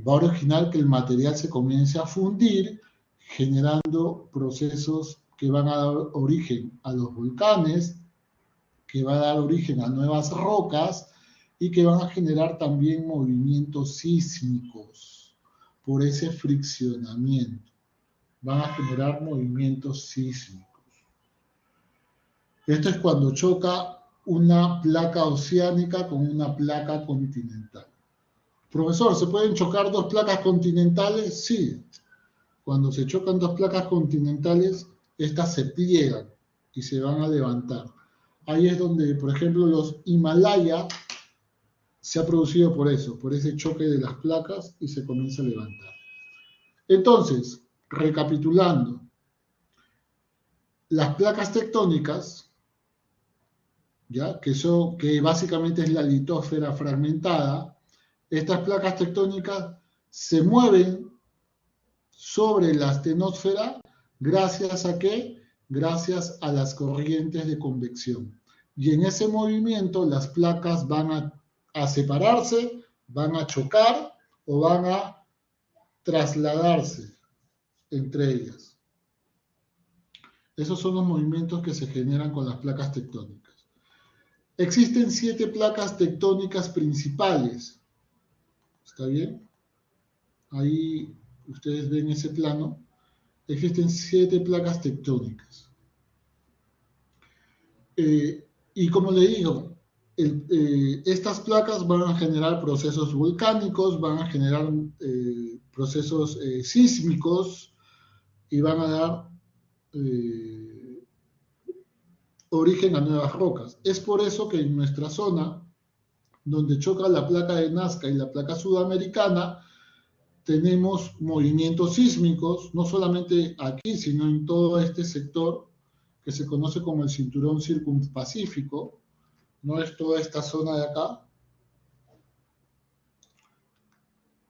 Va a originar que el material se comience a fundir, generando procesos que van a dar origen a los volcanes, que van a dar origen a nuevas rocas y que van a generar también movimientos sísmicos por ese friccionamiento. Van a generar movimientos sísmicos. Esto es cuando choca una placa oceánica con una placa continental. Profesor, ¿se pueden chocar dos placas continentales? Sí. Cuando se chocan dos placas continentales, estas se pliegan y se van a levantar. Ahí es donde, por ejemplo, los Himalaya se ha producido por eso, por ese choque de las placas y se comienza a levantar. Entonces, recapitulando, las placas tectónicas, ¿ya? Que básicamente es la litósfera fragmentada, estas placas tectónicas se mueven sobre la astenosfera gracias a ¿qué? Gracias a las corrientes de convección. Y en ese movimiento las placas van a separarse, van a chocar o van a trasladarse entre ellas. Esos son los movimientos que se generan con las placas tectónicas. Existen 7 placas tectónicas principales. ¿Está bien? Ahí ustedes ven ese plano. Existen 7 placas tectónicas. Y como le digo, estas placas van a generar procesos volcánicos, van a generar procesos sísmicos y van a dar origen a nuevas rocas. Es por eso que en nuestra zona, donde choca la placa de Nazca y la placa sudamericana, tenemos movimientos sísmicos, no solamente aquí, sino en todo este sector que se conoce como el cinturón circunpacífico. No es toda esta zona de acá,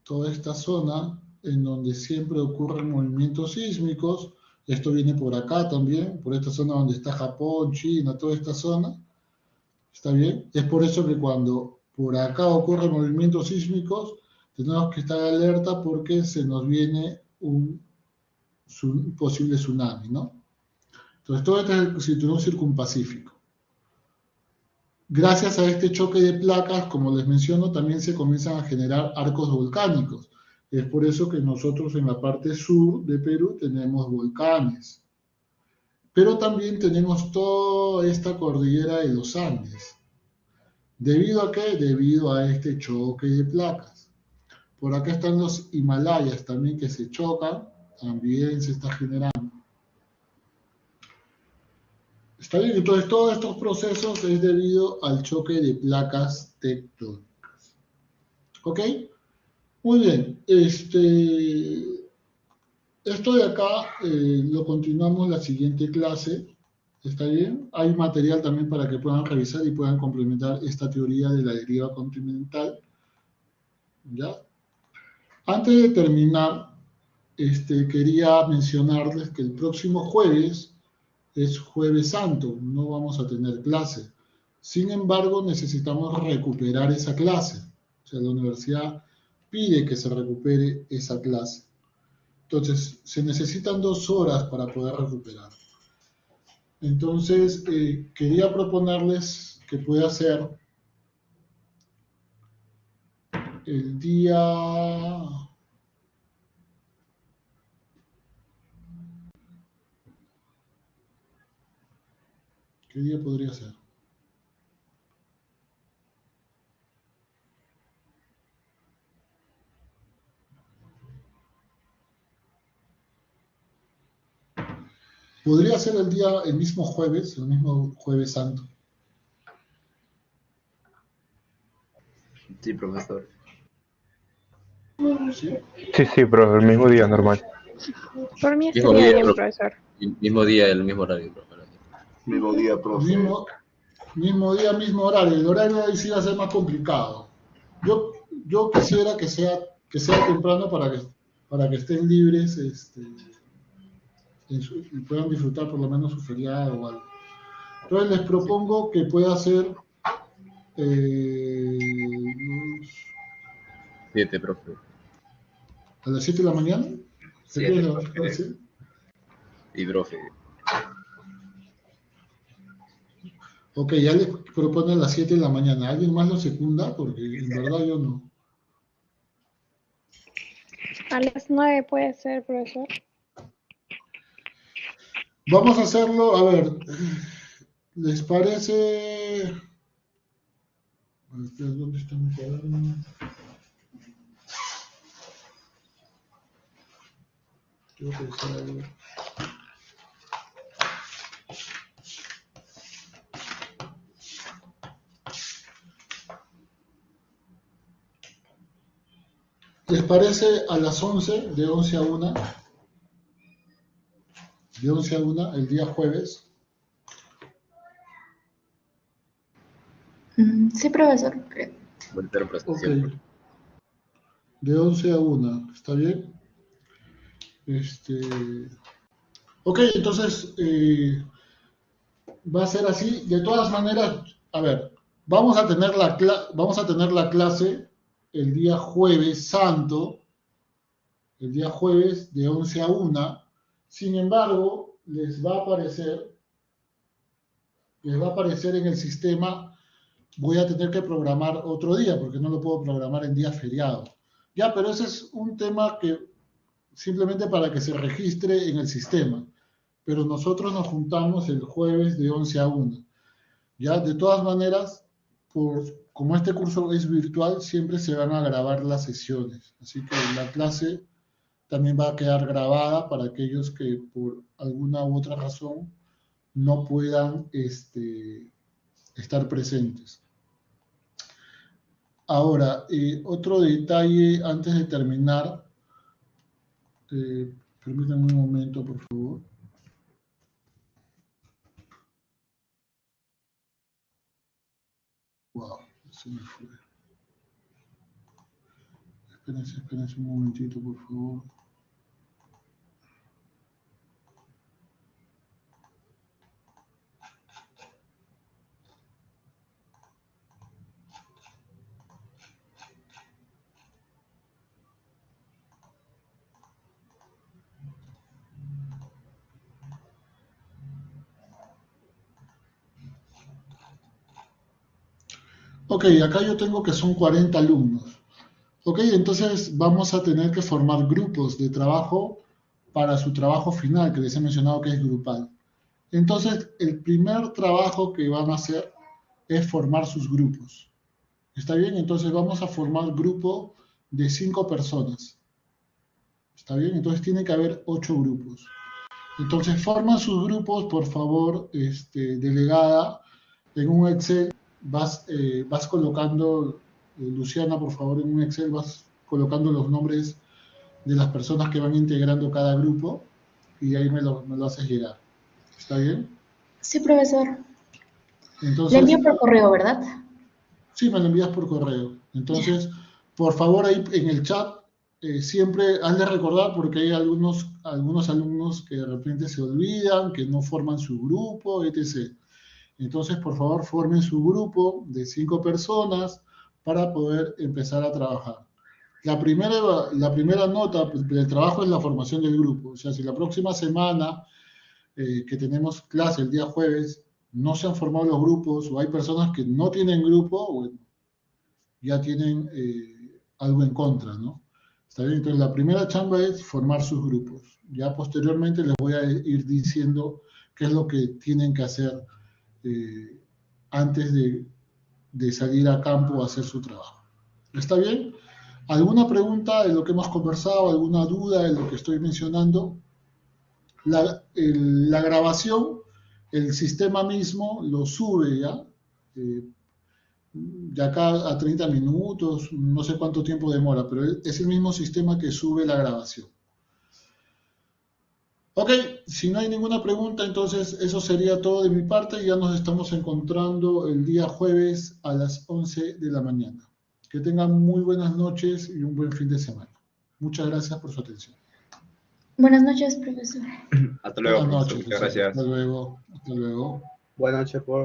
toda esta zona en donde siempre ocurren movimientos sísmicos. Esto viene por acá también, por esta zona donde está Japón, China, toda esta zona. ¿Está bien? Es por eso que cuando por acá ocurren movimientos sísmicos, tenemos que estar alerta porque se nos viene un posible tsunami, ¿no? Entonces, todo este es el cinturón circunpacífico. Gracias a este choque de placas, como les menciono, también se comienzan a generar arcos volcánicos. Es por eso que nosotros en la parte sur de Perú tenemos volcanes. Pero también tenemos toda esta cordillera de los Andes. ¿Debido a qué? Debido a este choque de placas. Por acá están los Himalayas también que se chocan, también se está generando. ¿Está bien? Entonces, todos estos procesos es debido al choque de placas tectónicas. ¿Ok? Muy bien. Esto de acá lo continuamos en la siguiente clase. ¿Está bien? Hay material también para que puedan revisar y puedan complementar esta teoría de la deriva continental. ¿Ya? Antes de terminar, quería mencionarles que el próximo jueves es Jueves Santo, no vamos a tener clase. Sin embargo, necesitamos recuperar esa clase. O sea, la universidad pide que se recupere esa clase. Entonces, se necesitan 2 horas para poder recuperar. Entonces, quería proponerles que pueda ser el día... ¿Qué día podría ser? Podría ser el mismo jueves, el mismo Jueves Santo. Sí, profesor. ¿Sí? Sí, pero el mismo día, normal. Por mí Mismo estaría día, bien, profe. profesor. Mismo día, el mismo horario, profe. Mismo día, profe. Mismo día, mismo horario. El horario ahí sí va a ser más complicado. Yo quisiera que sea temprano para que estén libres y puedan disfrutar por lo menos su feriado o algo. Entonces les propongo que pueda ser 7, profe. a las 7 de la mañana. ¿Se 7, quiere profe. decir? Y profe. Ok, ya les propone a las 7 de la mañana. ¿Alguien más lo secunda? Porque en verdad yo no. A las 9 puede ser, profesor. Vamos a hacerlo, a ver, ¿les parece? A ver, ¿dónde está mi cuaderno? Tengo que pensar algo. ¿Les parece a las 11, de 11 a 1? De 11 a 1, el día jueves. Sí, profesor. Voy a hacer Ok. presentación. De 11 a 1, ¿está bien? Ok, entonces va a ser así. De todas maneras, a ver, vamos a tener la clase el día jueves santo, el día jueves de 11 a 1. Sin embargo, les va a aparecer en el sistema, voy a tener que programar otro día, porque no lo puedo programar en día feriado. Ya, pero ese es un tema que simplemente para que se registre en el sistema. Pero nosotros nos juntamos el jueves de 11 a 1. Ya, de todas maneras, como este curso es virtual, siempre se van a grabar las sesiones. Así que la clase también va a quedar grabada para aquellos que por alguna u otra razón no puedan estar presentes. Ahora, otro detalle antes de terminar. Permítanme un momento, por favor. Wow, se me fue. Espérense un momentito, por favor. Ok, acá yo tengo que son 40 alumnos. Ok, entonces vamos a tener que formar grupos de trabajo para su trabajo final, que les he mencionado que es grupal. Entonces, el primer trabajo que van a hacer es formar sus grupos. ¿Está bien? Entonces vamos a formar grupo de 5 personas. ¿Está bien? Entonces tiene que haber 8 grupos. Entonces forman sus grupos, por favor, delegada, en un Excel. Vas colocando, Luciana, por favor, en un Excel vas colocando los nombres de las personas que van integrando cada grupo y ahí me lo haces llegar. ¿Está bien? Sí, profesor. Entonces, Le envío por correo, ¿verdad? Sí, me lo envías por correo. Entonces, por favor, ahí en el chat, siempre has de recordar, porque hay algunos alumnos que de repente se olvidan, que no forman su grupo, etc. Entonces, por favor, formen su grupo de 5 personas para poder empezar a trabajar. La primera nota del trabajo es la formación del grupo. O sea, si la próxima semana que tenemos clase el día jueves, no se han formado los grupos o hay personas que no tienen grupo, bueno, ya tienen algo en contra, ¿no? ¿Está bien? Entonces, la primera chamba es formar sus grupos. Ya posteriormente les voy a ir diciendo qué es lo que tienen que hacer antes de salir a campo a hacer su trabajo. ¿Está bien? ¿Alguna pregunta de lo que hemos conversado? ¿Alguna duda de lo que estoy mencionando? La grabación, el sistema mismo lo sube ya, de acá a 30 minutos, no sé cuánto tiempo demora, pero es el mismo sistema que sube la grabación. Ok, si no hay ninguna pregunta, entonces eso sería todo de mi parte. Ya nos estamos encontrando el día jueves a las 11 de la mañana. Que tengan muy buenas noches y un buen fin de semana. Muchas gracias por su atención. Buenas noches, profesor. Hasta luego, Buenas profesor. noches, Muchas gracias. Hasta luego. Hasta luego. Buenas noches, por